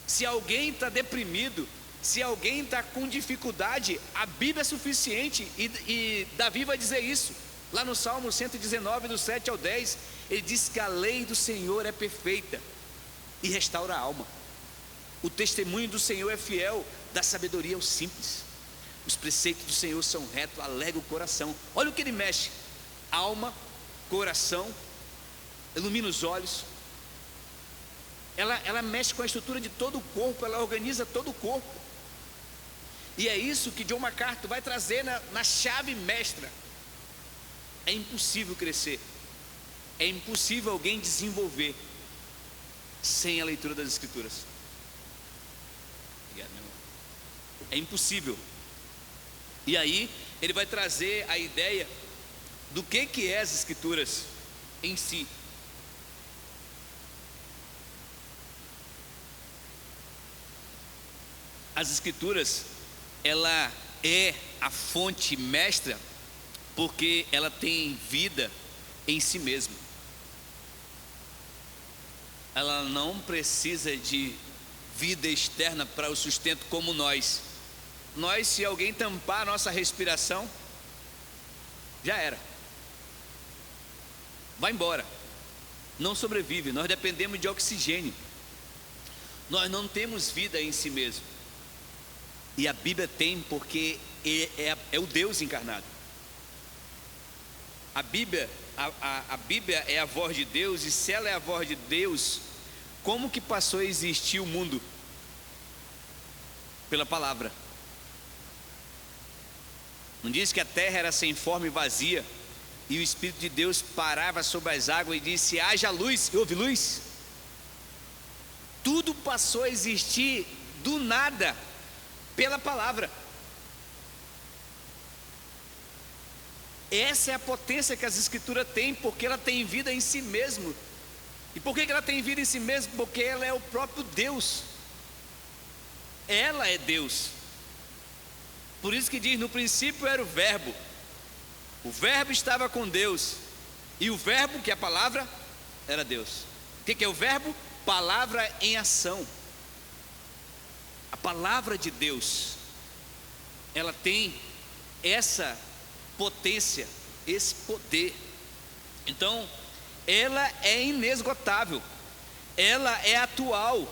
Se alguém está deprimido, se alguém está com dificuldade, a Bíblia é suficiente, e Davi vai dizer isso, lá no Salmo 119, do 7 ao 10, ele diz que a lei do Senhor é perfeita e restaura a alma. O testemunho do Senhor é fiel, dá sabedoria aos simples. Os preceitos do Senhor são retos, alegra o coração. Olha o que ele mexe: alma, coração, ilumina os olhos. Ela mexe com a estrutura de todo o corpo, ela organiza todo o corpo. E é isso que John MacArthur vai trazer na chave mestra. É impossível crescer, é impossível alguém desenvolver sem a leitura das Escrituras. Obrigado, meu irmão. É impossível. E aí ele vai trazer a ideia do que é as Escrituras em si. As Escrituras, ela é a fonte mestra porque ela tem vida em si mesma. Ela não precisa de vida externa para o sustento como nós. Nós, se alguém tampar a nossa respiração, já era. Vai embora. Não sobrevive. Nós dependemos de oxigênio. Nós não temos vida em si mesmo. E a Bíblia tem, porque é o Deus encarnado. A Bíblia é a voz de Deus, e se ela é a voz de Deus, como que passou a existir o mundo? Pela palavra. Não diz que a terra era sem forma e vazia, e o Espírito de Deus parava sobre as águas e disse: haja luz, e houve luz. Tudo passou a existir do nada, pela palavra. Essa é a potência que as Escrituras têm, porque ela tem vida em si mesmo. E por que ela tem vida em si mesmo? Porque ela é o próprio Deus. Ela é Deus. Por isso que diz: no princípio era o verbo estava com Deus, e o verbo, que é a palavra, era Deus. O que é o verbo? Palavra em ação. A palavra de Deus, ela tem essa potência, esse poder. Então, ela é inesgotável. ela é atual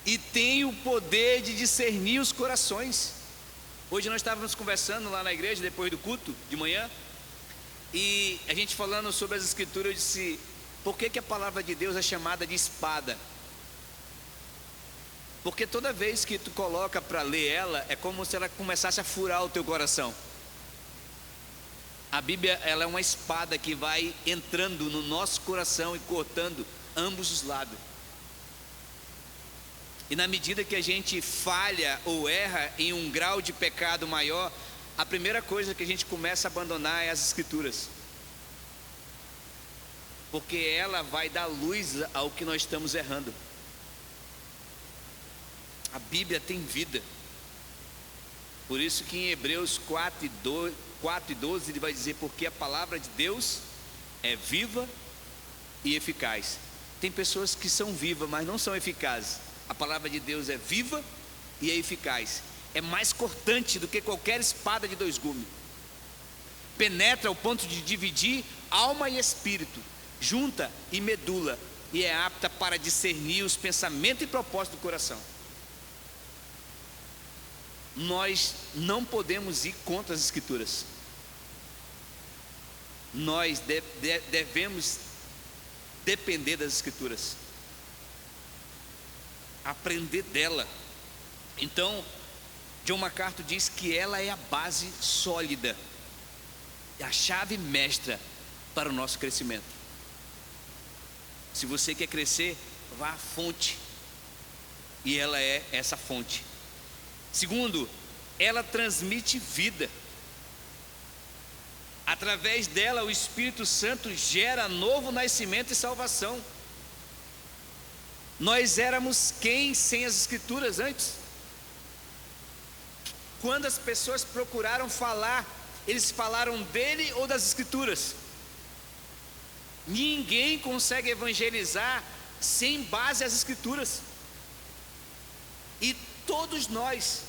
e tem o poder de discernir os corações. Hoje nós estávamos conversando lá na igreja, depois do culto, de manhã, e a gente falando sobre as escrituras, eu disse, por que a palavra de Deus é chamada de espada? Porque toda vez que tu coloca para ler ela, é como se ela começasse a furar o teu coração. A Bíblia, ela é uma espada que vai entrando no nosso coração e cortando ambos os lados. E na medida que a gente falha ou erra em um grau de pecado maior, a primeira coisa que a gente começa a abandonar é as escrituras. Porque ela vai dar luz ao que nós estamos errando. A Bíblia tem vida. Por isso que em Hebreus 4:12 ele vai dizer, porque a palavra de Deus é viva e eficaz. Tem pessoas que são vivas, mas não são eficazes. A palavra de Deus é viva e é eficaz. É mais cortante do que qualquer espada de 2 gumes. Penetra ao ponto de dividir alma e espírito, junta e medula, e é apta para discernir os pensamentos e propósitos do coração. Nós não podemos ir contra as escrituras. Nós devemos depender das escrituras, aprender dela. Então, John MacArthur diz que ela é a base sólida, a chave mestra para o nosso crescimento. Se você quer crescer, vá à fonte, e ela é essa fonte. Segundo, ela transmite vida. Através dela, o Espírito Santo gera novo nascimento e salvação. Nós éramos quem sem as escrituras antes? Quando as pessoas procuraram falar, eles falaram dele ou das escrituras? Ninguém consegue evangelizar sem base às escrituras. E todos nós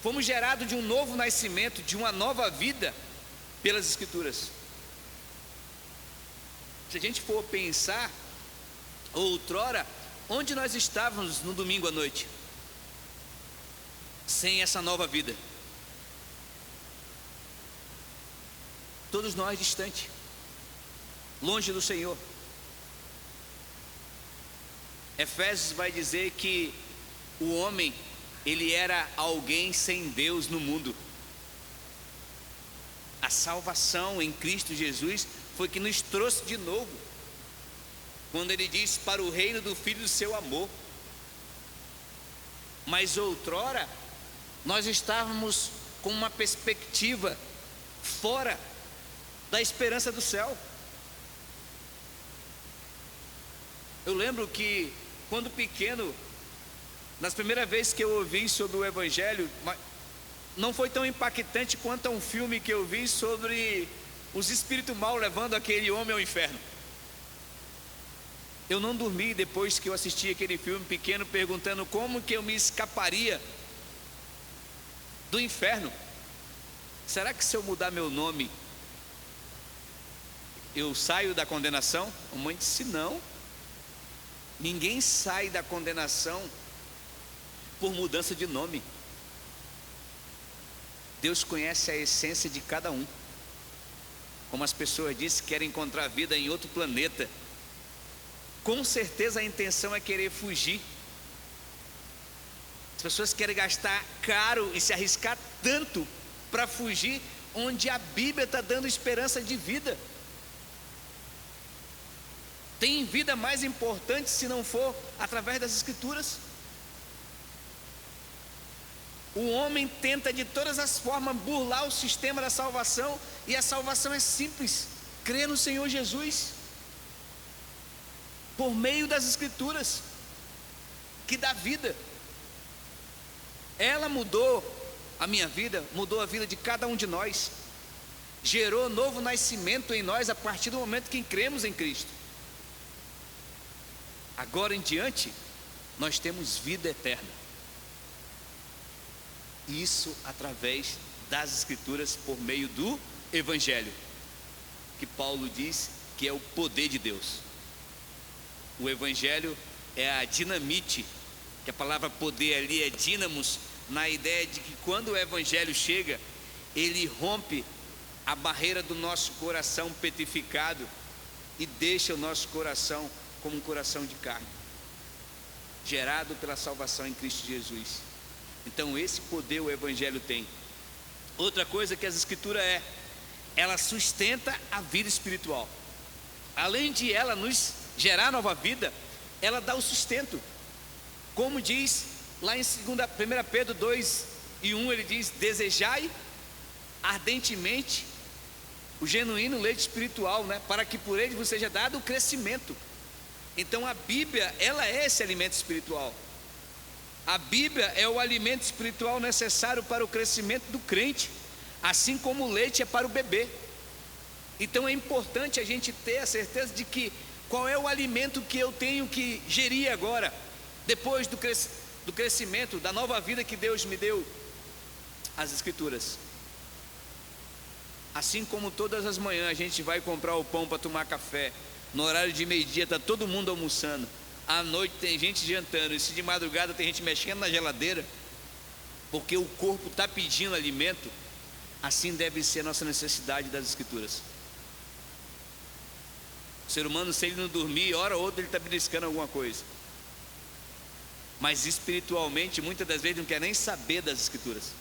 fomos gerados de um novo nascimento, de uma nova vida pelas escrituras. Se a gente for pensar, outrora, onde nós estávamos no domingo à noite? Sem essa nova vida. Todos nós distantes, longe do Senhor. Efésios vai dizer que o homem, ele era alguém sem Deus no mundo. A salvação em Cristo Jesus foi que nos trouxe de novo, quando ele diz, para o reino do Filho do seu amor. Mas outrora, nós estávamos com uma perspectiva fora da esperança do céu. Eu lembro que, quando pequeno, nas primeiras vezes que eu ouvi sobre o Evangelho, não foi tão impactante quanto um filme que eu vi sobre os espíritos maus levando aquele homem ao inferno. Eu não dormi depois que eu assisti aquele filme pequeno, perguntando como que eu me escaparia do inferno. Será que se eu mudar meu nome, eu saio da condenação? A mãe disse, não. Ninguém sai da condenação por mudança de nome. Deus conhece a essência de cada um. Como as pessoas dizem, querem encontrar vida em outro planeta. Com certeza a intenção é querer fugir. As pessoas querem gastar caro e se arriscar tanto para fugir, onde a Bíblia está dando esperança de vida. Tem vida mais importante se não for através das escrituras? O homem tenta de todas as formas burlar o sistema da salvação, e a salvação é simples: crer no Senhor Jesus, por meio das escrituras, que dá vida. Ela mudou a minha vida, mudou a vida de cada um de nós, gerou novo nascimento em nós a partir do momento que cremos em Cristo. Agora em diante, nós temos vida eterna. Isso através das escrituras, por meio do Evangelho, que Paulo diz que é o poder de Deus. O Evangelho é a dinamite, que a palavra poder ali é dínamos, na ideia de que quando o evangelho chega, ele rompe a barreira do nosso coração petrificado e deixa o nosso coração como um coração de carne, gerado pela salvação em Cristo Jesus. Então esse poder o evangelho tem. Outra coisa que as escrituras ela sustenta a vida espiritual. Além de ela nos gerar nova vida, ela dá o sustento. Como diz lá em 1 Pedro 2:1, ele diz: desejai ardentemente o genuíno leite espiritual, para que por ele vos seja dado o crescimento. Então a Bíblia, ela é esse alimento espiritual. A Bíblia é o alimento espiritual necessário para o crescimento do crente, assim como o leite é para o bebê. Então é importante a gente ter a certeza de que qual é o alimento que eu tenho que gerir agora, depois do crescimento, da nova vida que Deus me deu. As escrituras. Assim como todas as manhãs a gente vai comprar o pão para tomar café, no horário de meio-dia está todo mundo almoçando, à noite tem gente jantando, e se de madrugada tem gente mexendo na geladeira, porque o corpo está pedindo alimento, assim deve ser a nossa necessidade das escrituras. O ser humano, se ele não dormir, hora ou outra ele está beliscando alguma coisa, mas espiritualmente muitas das vezes não quer nem saber das escrituras,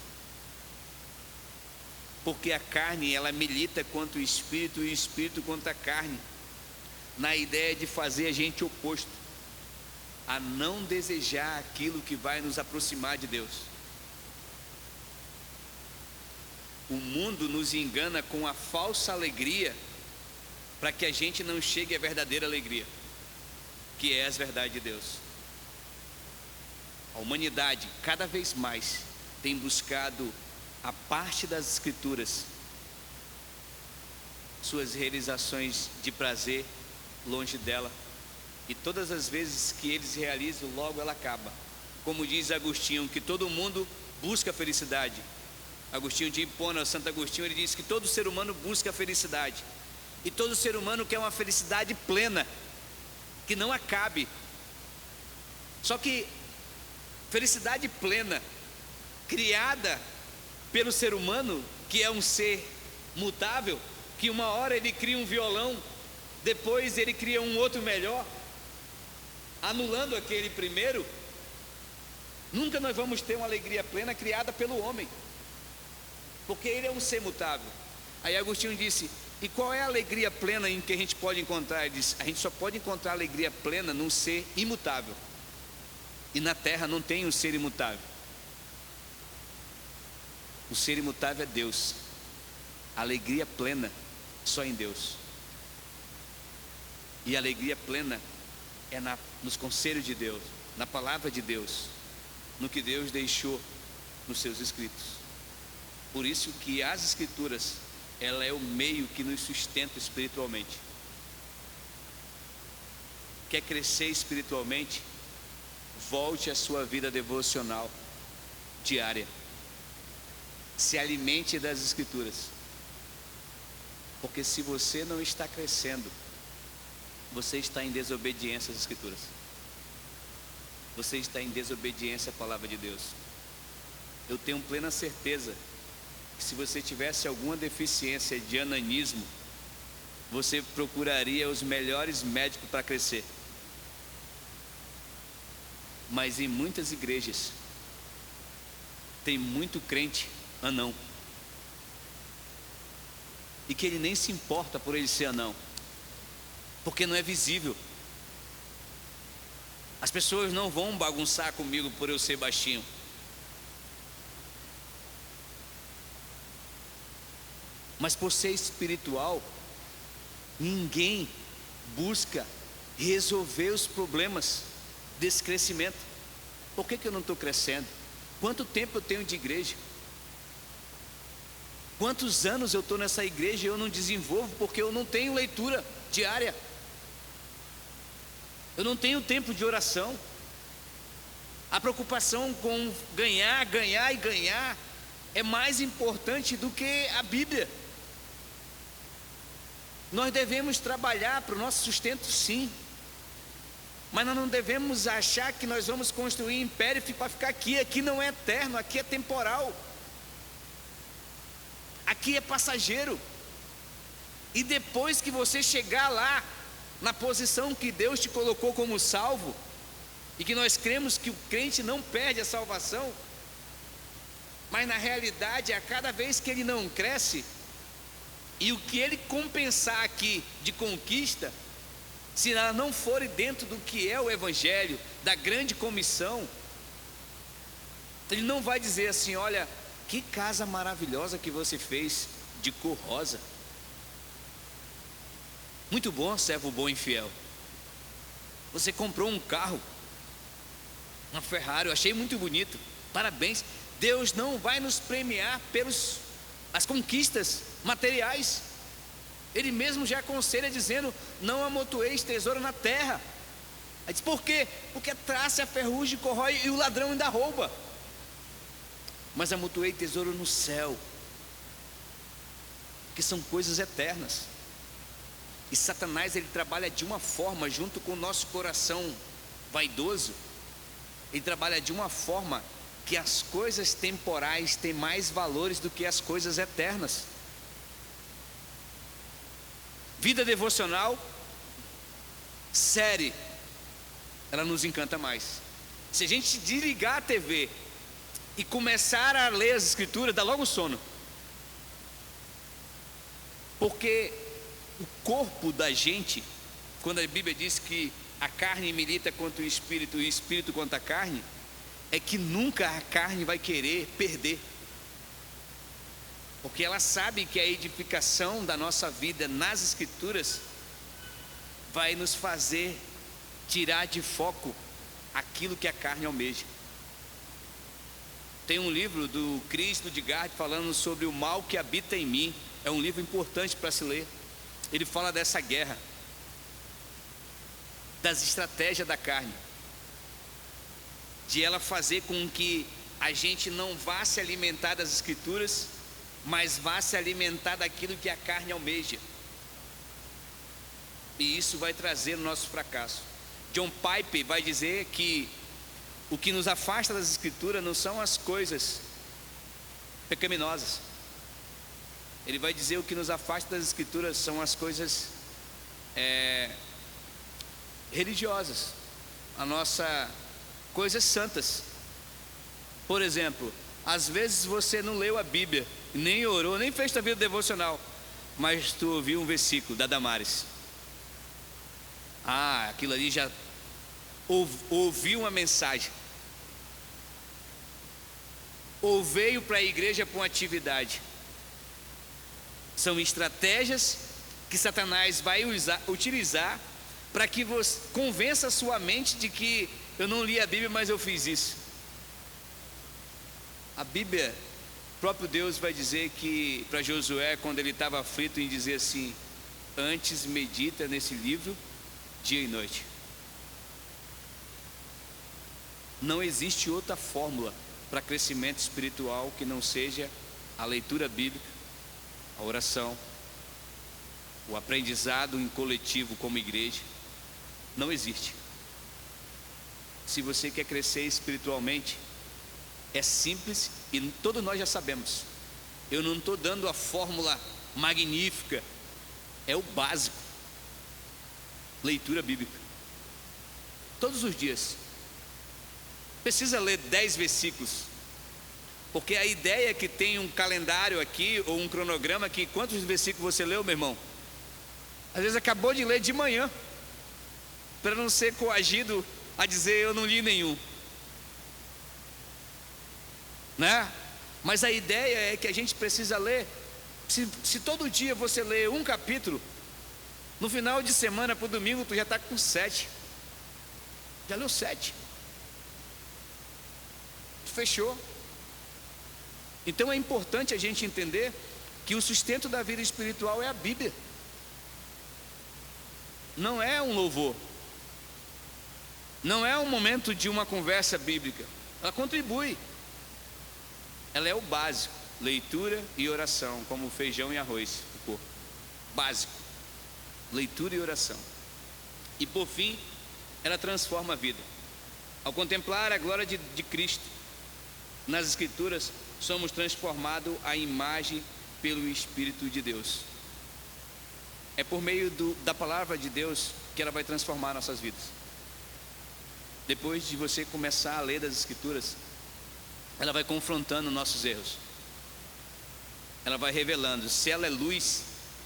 porque a carne ela milita contra o espírito e o espírito contra a carne, na ideia de fazer a gente oposto, a não desejar aquilo que vai nos aproximar de Deus. O mundo nos engana com a falsa alegria, para que a gente não chegue à verdadeira alegria, que é as verdades de Deus. A humanidade cada vez mais tem buscado a parte das escrituras, suas realizações de prazer longe dela, e todas as vezes que eles realizam, logo ela acaba. Como diz Agostinho, que todo mundo busca felicidade. Agostinho de Hipona, Santo Agostinho, ele diz que todo ser humano busca a felicidade, e todo ser humano quer uma felicidade plena, que não acabe. Só que felicidade plena, criada pelo ser humano, que é um ser mutável, que uma hora ele cria um violão, depois ele cria um outro melhor, anulando aquele primeiro. Nunca nós vamos ter uma alegria plena criada pelo homem, porque ele é um ser mutável. Aí Agostinho disse: e qual é a alegria plena em que a gente pode encontrar? Ele disse: a gente só pode encontrar alegria plena num ser imutável, e na terra não tem um ser imutável. O ser imutável é Deus. A alegria plena só em Deus. E a alegria plena é nos conselhos de Deus, na palavra de Deus, no que Deus deixou nos seus escritos. Por isso que as escrituras, ela é o meio que nos sustenta espiritualmente. Quer crescer espiritualmente? Volte à sua vida devocional diária. Se alimente das escrituras, porque se você não está crescendo, você está em desobediência às escrituras, você está em desobediência à palavra de Deus. Eu tenho plena certeza que se você tivesse alguma deficiência de ananismo, você procuraria os melhores médicos para crescer. Mas em muitas igrejas tem muito crente anão, e que ele nem se importa por ele ser anão, porque não é visível. As pessoas não vão bagunçar comigo por eu ser baixinho. Mas por ser espiritual, ninguém busca resolver os problemas desse crescimento. Por que eu não estou crescendo? Quanto tempo eu tenho de igreja? Quantos anos eu estou nessa igreja e eu não desenvolvo porque eu não tenho leitura diária? Eu não tenho tempo de oração. A preocupação com ganhar é mais importante do que a Bíblia. Nós devemos trabalhar para o nosso sustento, sim, Mas nós não devemos achar que nós vamos construir império para ficar aqui. Aqui não é eterno, aqui é temporal. Aqui é passageiro. E depois que você chegar lá, na posição que Deus te colocou como salvo, e que nós cremos que o crente não perde a salvação, mas na realidade, a cada vez que ele não cresce, e o que ele compensar aqui de conquista, se ela não for dentro do que é o Evangelho, da grande comissão, ele não vai dizer assim: olha, que casa maravilhosa que você fez, de cor rosa. Muito bom, servo bom e fiel. Você comprou um carro, uma Ferrari, eu achei muito bonito, parabéns. Deus não vai nos premiar pelas conquistas materiais. Ele mesmo já aconselha dizendo: não amontoeis tesouro na terra. Aí diz: por quê? Porque a traça, a ferrugem corrói e o ladrão ainda rouba. Mas amontoei tesouro no céu, que são coisas eternas. E Satanás, ele trabalha de uma forma, junto com o nosso coração vaidoso, ele trabalha de uma forma que as coisas temporais têm mais valores do que as coisas eternas. Vida devocional, série, ela nos encanta mais. Se a gente desligar a TV e começar a ler as escrituras, dá logo sono. Porque o corpo da gente, quando a Bíblia diz que a carne milita contra o espírito e o espírito contra a carne, é que nunca a carne vai querer perder. Porque ela sabe que a edificação da nossa vida nas escrituras vai nos fazer tirar de foco aquilo que a carne almeja. Tem um livro do Chris Ludgard falando sobre o mal que habita em mim. É um livro importante para se ler. Ele fala dessa guerra, das estratégias da carne, de ela fazer com que a gente não vá se alimentar das escrituras, mas vá se alimentar daquilo que a carne almeja. E isso vai trazer o nosso fracasso. John Piper vai dizer que o que nos afasta das escrituras não são as coisas pecaminosas. Ele vai dizer o que nos afasta das escrituras são as coisas religiosas, a nossa coisas santas. Por exemplo, às vezes você não leu a Bíblia, nem orou, nem fez sua vida devocional, mas tu ouviu um versículo da Damares. Aquilo ali já ouviu uma mensagem, ou veio para a igreja com atividade. São estratégias que Satanás vai utilizar para que você convença a sua mente de que eu não li a Bíblia, mas eu fiz isso. A Bíblia, o próprio Deus vai dizer que para Josué, quando ele estava aflito, em dizer assim: antes medita nesse livro dia e noite. Não existe outra fórmula para crescimento espiritual que não seja a leitura bíblica, a oração, o aprendizado em coletivo como igreja. Não existe. Se você quer crescer espiritualmente, é simples e todos nós já sabemos. Eu não estou dando a fórmula magnífica, é o básico. Leitura bíblica, todos os dias. Precisa ler 10 versículos, porque a ideia é que tem um calendário aqui, ou um cronograma aqui. Quantos versículos você leu, meu irmão? Às vezes acabou de ler de manhã, para não ser coagido a dizer eu não li nenhum, né? Mas a ideia é que a gente precisa ler. Se todo dia você lê um capítulo, no final de semana para o domingo tu já está com 7, já leu 7, fechou. Então é importante a gente entender que o sustento da vida espiritual é a Bíblia, não é um louvor, não é um momento de uma conversa bíblica. Ela contribui, ela é o básico, leitura e oração, como feijão e arroz, o corpo básico, leitura e oração. E por fim, ela transforma a vida. Ao contemplar a glória de Cristo nas Escrituras, somos transformados à imagem pelo Espírito de Deus. É por meio da palavra de Deus que ela vai transformar nossas vidas. Depois de você começar a ler das Escrituras, ela vai confrontando nossos erros. Ela vai revelando. Se ela é luz,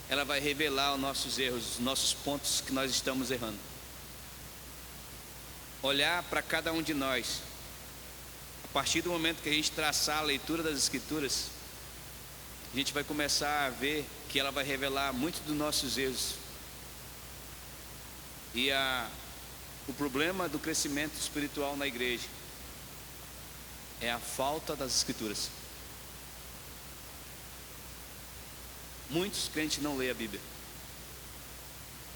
ela vai revelar os nossos erros, os nossos pontos que nós estamos errando. Olhar para cada um de nós, a partir do momento que a gente traçar a leitura das Escrituras, a gente vai começar a ver que ela vai revelar muitos dos nossos erros. E o problema do crescimento espiritual na igreja é a falta das Escrituras. Muitos crentes não leem a Bíblia.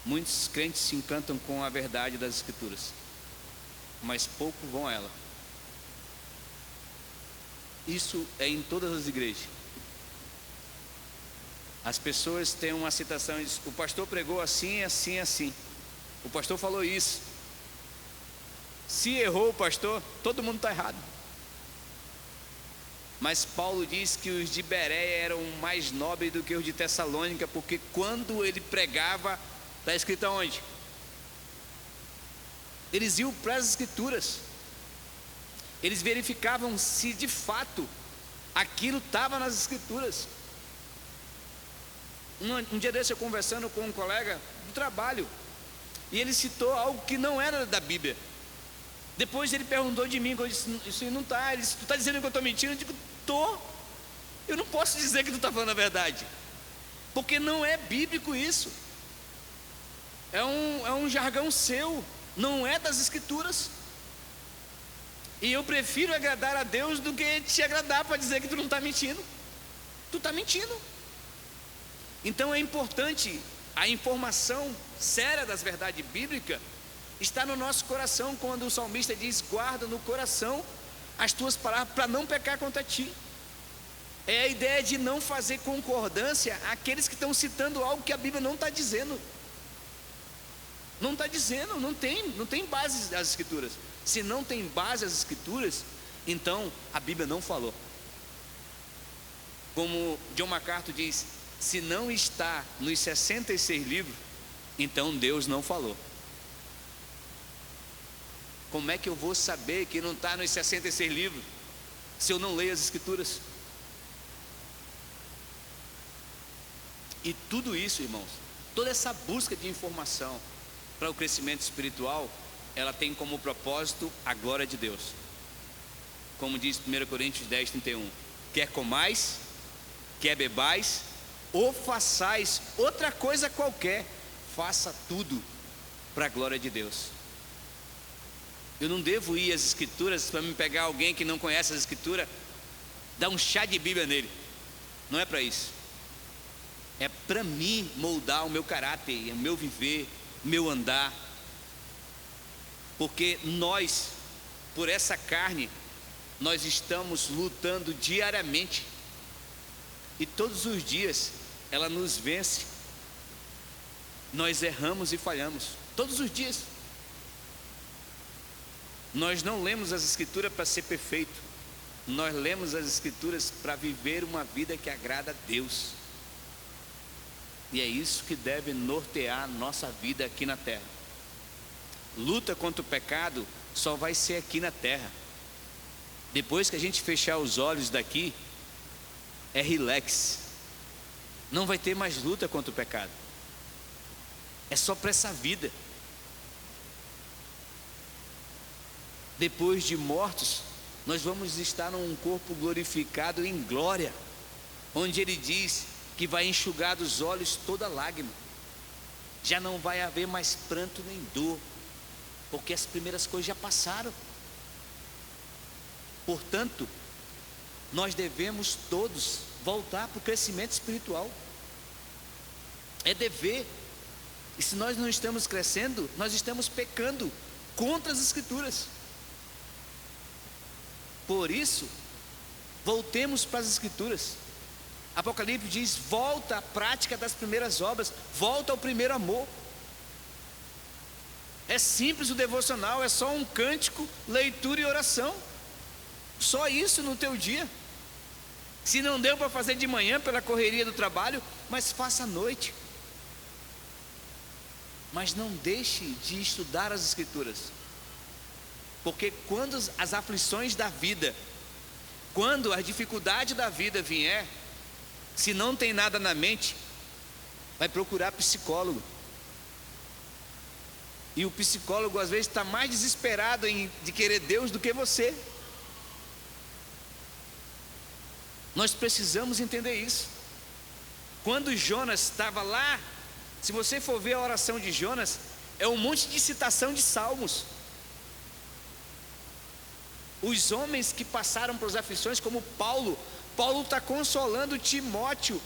Muitos crentes se encantam com a verdade das Escrituras, mas pouco vão a ela. Isso é em todas as igrejas. As pessoas têm uma citação e dizem: o pastor pregou assim, assim, assim. O pastor falou isso. Se errou o pastor, todo mundo está errado. Mas Paulo diz que os de Bereia eram mais nobres do que os de Tessalônica, porque quando ele pregava, está escrito aonde? Eles iam para as Escrituras. Eles verificavam se de fato aquilo estava nas Escrituras. Um dia desse eu conversando com um colega do trabalho, e ele citou algo que não era da Bíblia. Depois ele perguntou de mim, eu disse: isso aí não está. Ele disse: tu está dizendo que eu estou mentindo? Eu digo: estou. Eu não posso dizer que tu está falando a verdade, porque não é bíblico isso. É um jargão seu, não é das Escrituras. E eu prefiro agradar a Deus do que te agradar para dizer que tu não está mentindo. Tu está mentindo. Então é importante a informação séria das verdades bíblicas está no nosso coração, quando o salmista diz: guarda no coração as tuas palavras para não pecar contra ti. É a ideia de não fazer concordância àqueles que estão citando algo que a Bíblia não está dizendo. Não está dizendo, não tem base as Escrituras. Se não tem base as Escrituras, então a Bíblia não falou. Como John MacArthur diz: se não está nos 66 livros, então Deus não falou. Como é que eu vou saber que não está nos 66 livros, se eu não leio as Escrituras? E tudo isso, irmãos, toda essa busca de informação para o crescimento espiritual, ela tem como propósito a glória de Deus. Como diz 1 Coríntios 10, 31: quer comais, quer bebais, ou façais outra coisa qualquer, faça tudo para a glória de Deus. Eu não devo ir às Escrituras para me pegar alguém que não conhece as Escrituras, dar um chá de Bíblia nele. Não é para isso. É para mim moldar o meu caráter, o meu viver, meu andar. Porque nós, por essa carne, nós estamos lutando diariamente. E todos os dias ela nos vence. Nós erramos e falhamos todos os dias. Nós não lemos as Escrituras para ser perfeito. Nós lemos as Escrituras para viver uma vida que agrada a Deus. E é isso que deve nortear nossa vida aqui na terra. Luta contra o pecado só vai ser aqui na terra. Depois que a gente fechar os olhos daqui, é relax. Não vai ter mais luta contra o pecado. É só para essa vida. Depois de mortos, nós vamos estar num corpo glorificado em glória, onde ele diz que vai enxugar dos olhos toda lágrima. Já não vai haver mais pranto nem dor, porque as primeiras coisas já passaram. Portanto, nós devemos todos voltar para o crescimento espiritual. É dever. E se nós não estamos crescendo, nós estamos pecando contra as Escrituras. Por isso, voltemos para as Escrituras. Apocalipse diz: volta à prática das primeiras obras, volta ao primeiro amor. É simples o devocional, é só um cântico, leitura e oração. Só isso no teu dia. Se não deu para fazer de manhã pela correria do trabalho, mas faça à noite. Mas não deixe de estudar as Escrituras. Porque quando as aflições da vida, quando a dificuldade da vida vier, se não tem nada na mente, vai procurar psicólogo. E o psicólogo às vezes está mais desesperado de querer Deus do que você. Nós precisamos entender isso. Quando Jonas estava lá, se você for ver a oração de Jonas, é um monte de citação de salmos. Os homens que passaram por aflições, como Paulo está consolando Timóteo.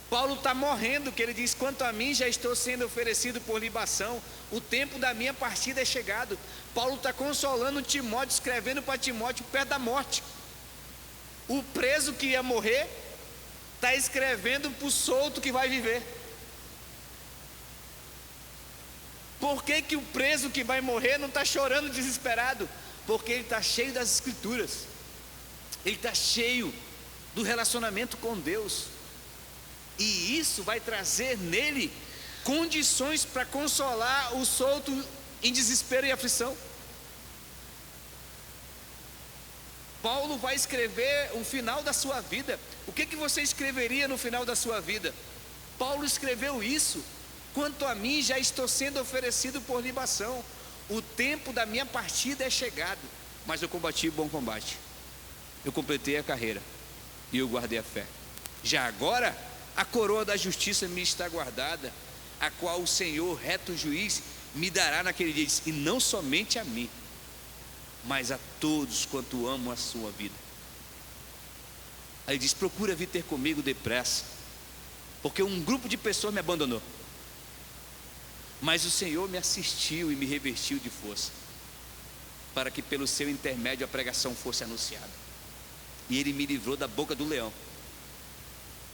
Paulo está morrendo, que ele diz: quanto a mim já estou sendo oferecido por libação, o tempo da minha partida é chegado. Paulo está consolando Timóteo, escrevendo para Timóteo perto da morte. O preso que ia morrer está escrevendo para o solto que vai viver. Por que o preso que vai morrer não está chorando desesperado? Porque ele está cheio das Escrituras, ele está cheio do relacionamento com Deus, e isso vai trazer nele condições para consolar o solto em desespero e aflição. Paulo vai escrever o final da sua vida. O que você escreveria no final da sua vida? Paulo escreveu isso: quanto a mim já estou sendo oferecido por libação, o tempo da minha partida é chegado, mas eu combati o bom combate, eu completei a carreira e eu guardei a fé. Já agora a coroa da justiça me está guardada, a qual o Senhor, reto juiz, me dará naquele dia. E não somente a mim, mas a todos quanto amam a sua vida. Aí diz: procura vir ter comigo depressa, porque um grupo de pessoas me abandonou, mas o Senhor me assistiu e me revestiu de força, para que pelo seu intermédio a pregação fosse anunciada. E Ele me livrou da boca do leão,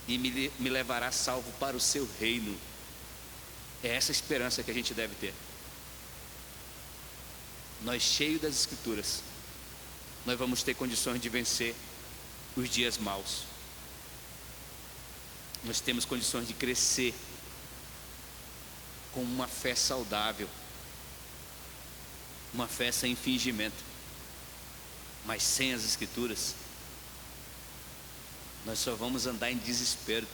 e me levará salvo para o seu reino. É essa esperança que a gente deve ter. Nós, cheios das Escrituras, nós vamos ter condições de vencer os dias maus. Nós temos condições de crescer com uma fé saudável, uma fé sem fingimento. Mas sem as Escrituras, nós só vamos andar em desespero.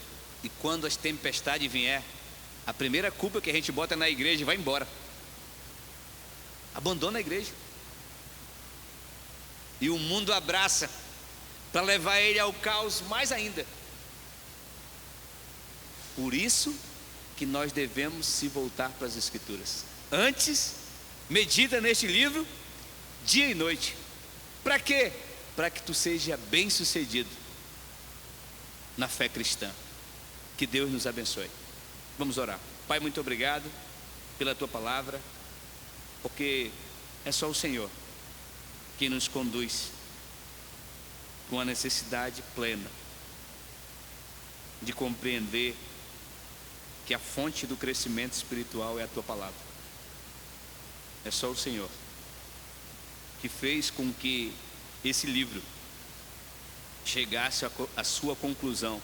E quando as tempestades vier, a primeira culpa que a gente bota é na igreja e vai embora. Abandona a igreja. E o mundo abraça para levar ele ao caos mais ainda. Por isso que nós devemos se voltar para as Escrituras. Antes, medita neste livro dia e noite. Para quê? Para que tu seja bem sucedido na fé cristã. Que Deus nos abençoe. Vamos orar. Pai, muito obrigado pela tua palavra, porque é só o Senhor que nos conduz com a necessidade plena de compreender que a fonte do crescimento espiritual é a tua palavra. É só o Senhor que fez com que esse livro chegasse à sua conclusão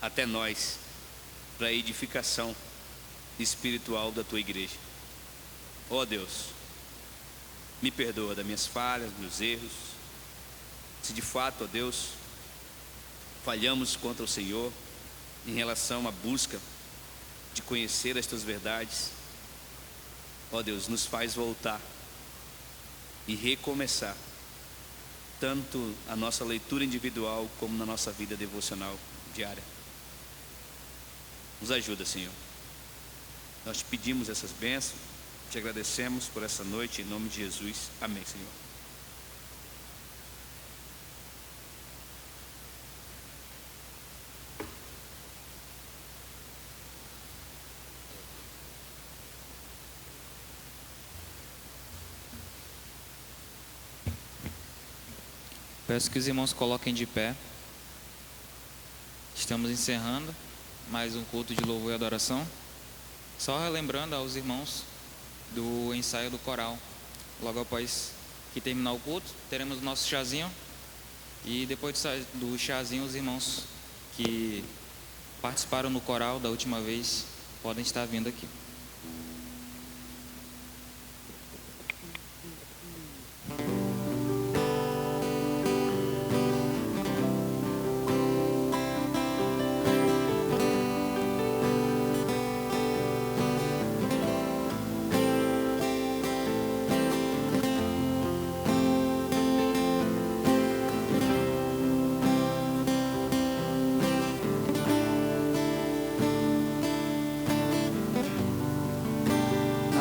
até nós, para a edificação espiritual da tua igreja. Ó Deus, me perdoa das minhas falhas, dos meus erros. Se de fato, ó Deus, falhamos contra o Senhor em relação à busca de conhecer as tuas verdades, ó Deus, nos faz voltar e recomeçar, tanto a nossa leitura individual como na nossa vida devocional diária. Nos ajuda, Senhor. Nós te pedimos essas bênçãos, te agradecemos por essa noite, em nome de Jesus. Amém, Senhor. Peço que os irmãos coloquem de pé. Estamos encerrando mais um culto de louvor e adoração. Só relembrando aos irmãos do ensaio do coral. Logo após que terminar o culto, teremos o nosso chazinho. E depois do chazinho, os irmãos que participaram no coral da última vez podem estar vindo aqui.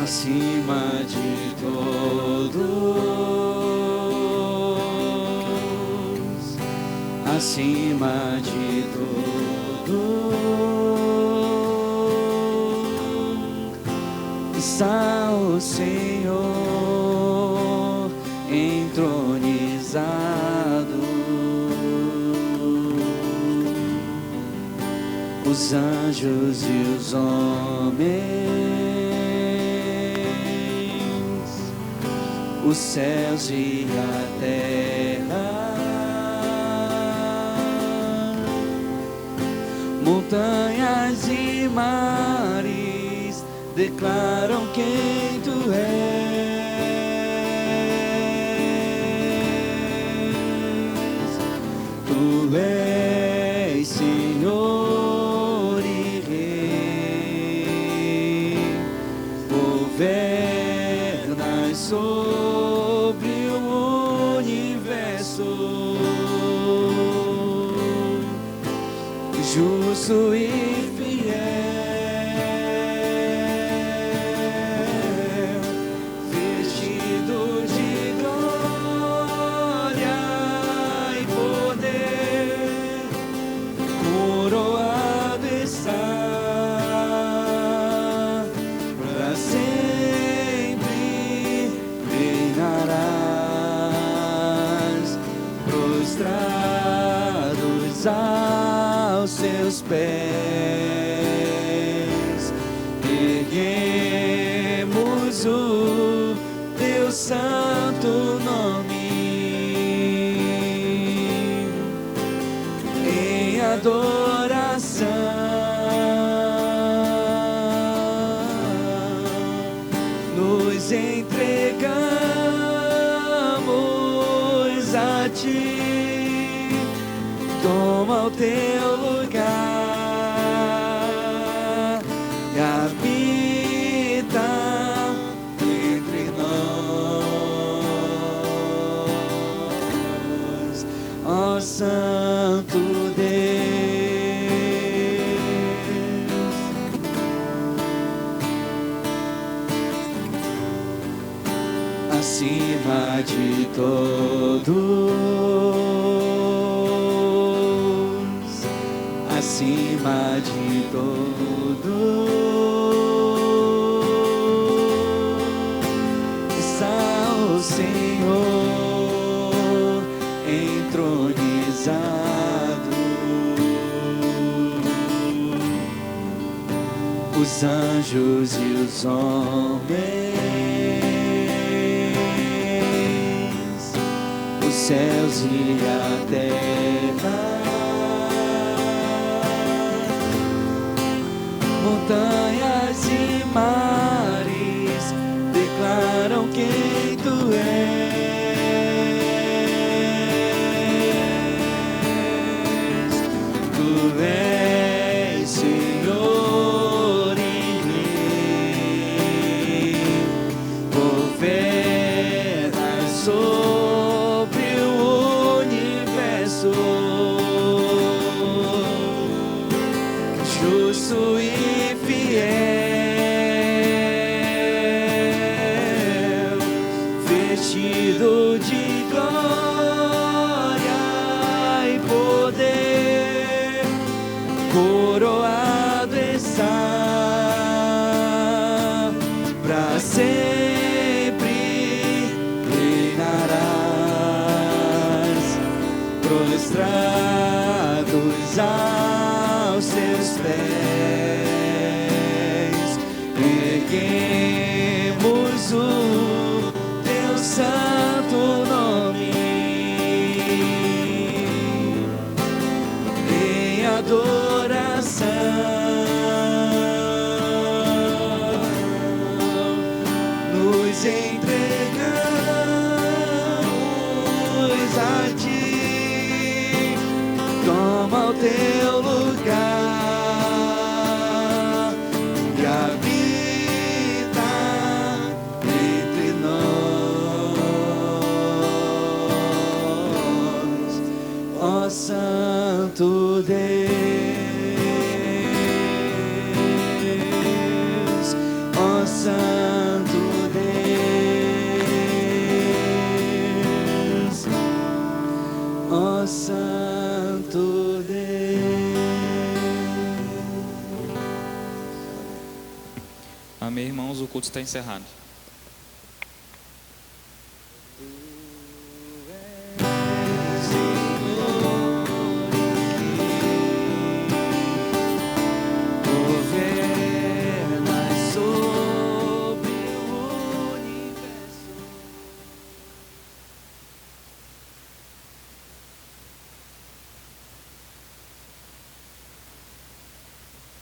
Acima de todos, acima de todos, está o Senhor entronizado. Os anjos e os homens, os céus e a terra, montanhas e mares declaram quem tu és. Tu és Senhor e Rei, governas sobre o universo, justo e fiel, vestido de glória e poder, coroado está para sempre, reinarás, prostrados aos seus pés, erguemos o teu santo nome em adoração. Nos entregamos a ti, toma o teu lugar e habita entre nós, ó Santo Deus. Acima de todos, acima de todos, está o Senhor entronizado. Os anjos e os homens, os céus e a terra, montanhas e mares declaram quem tu és. Tu és Senhor e Rei, governas sobre o universo, justo e fiel, vestido de glória e poder, coroado está para sempre, reinarás, prostrados aos seus pés, erguemos Nós entregamos a ti, toma o teu lugar e habita entre nós, ó Santo Deus, ó Santo Deus, ó Santo Deus. Amém, irmãos, o culto está encerrado.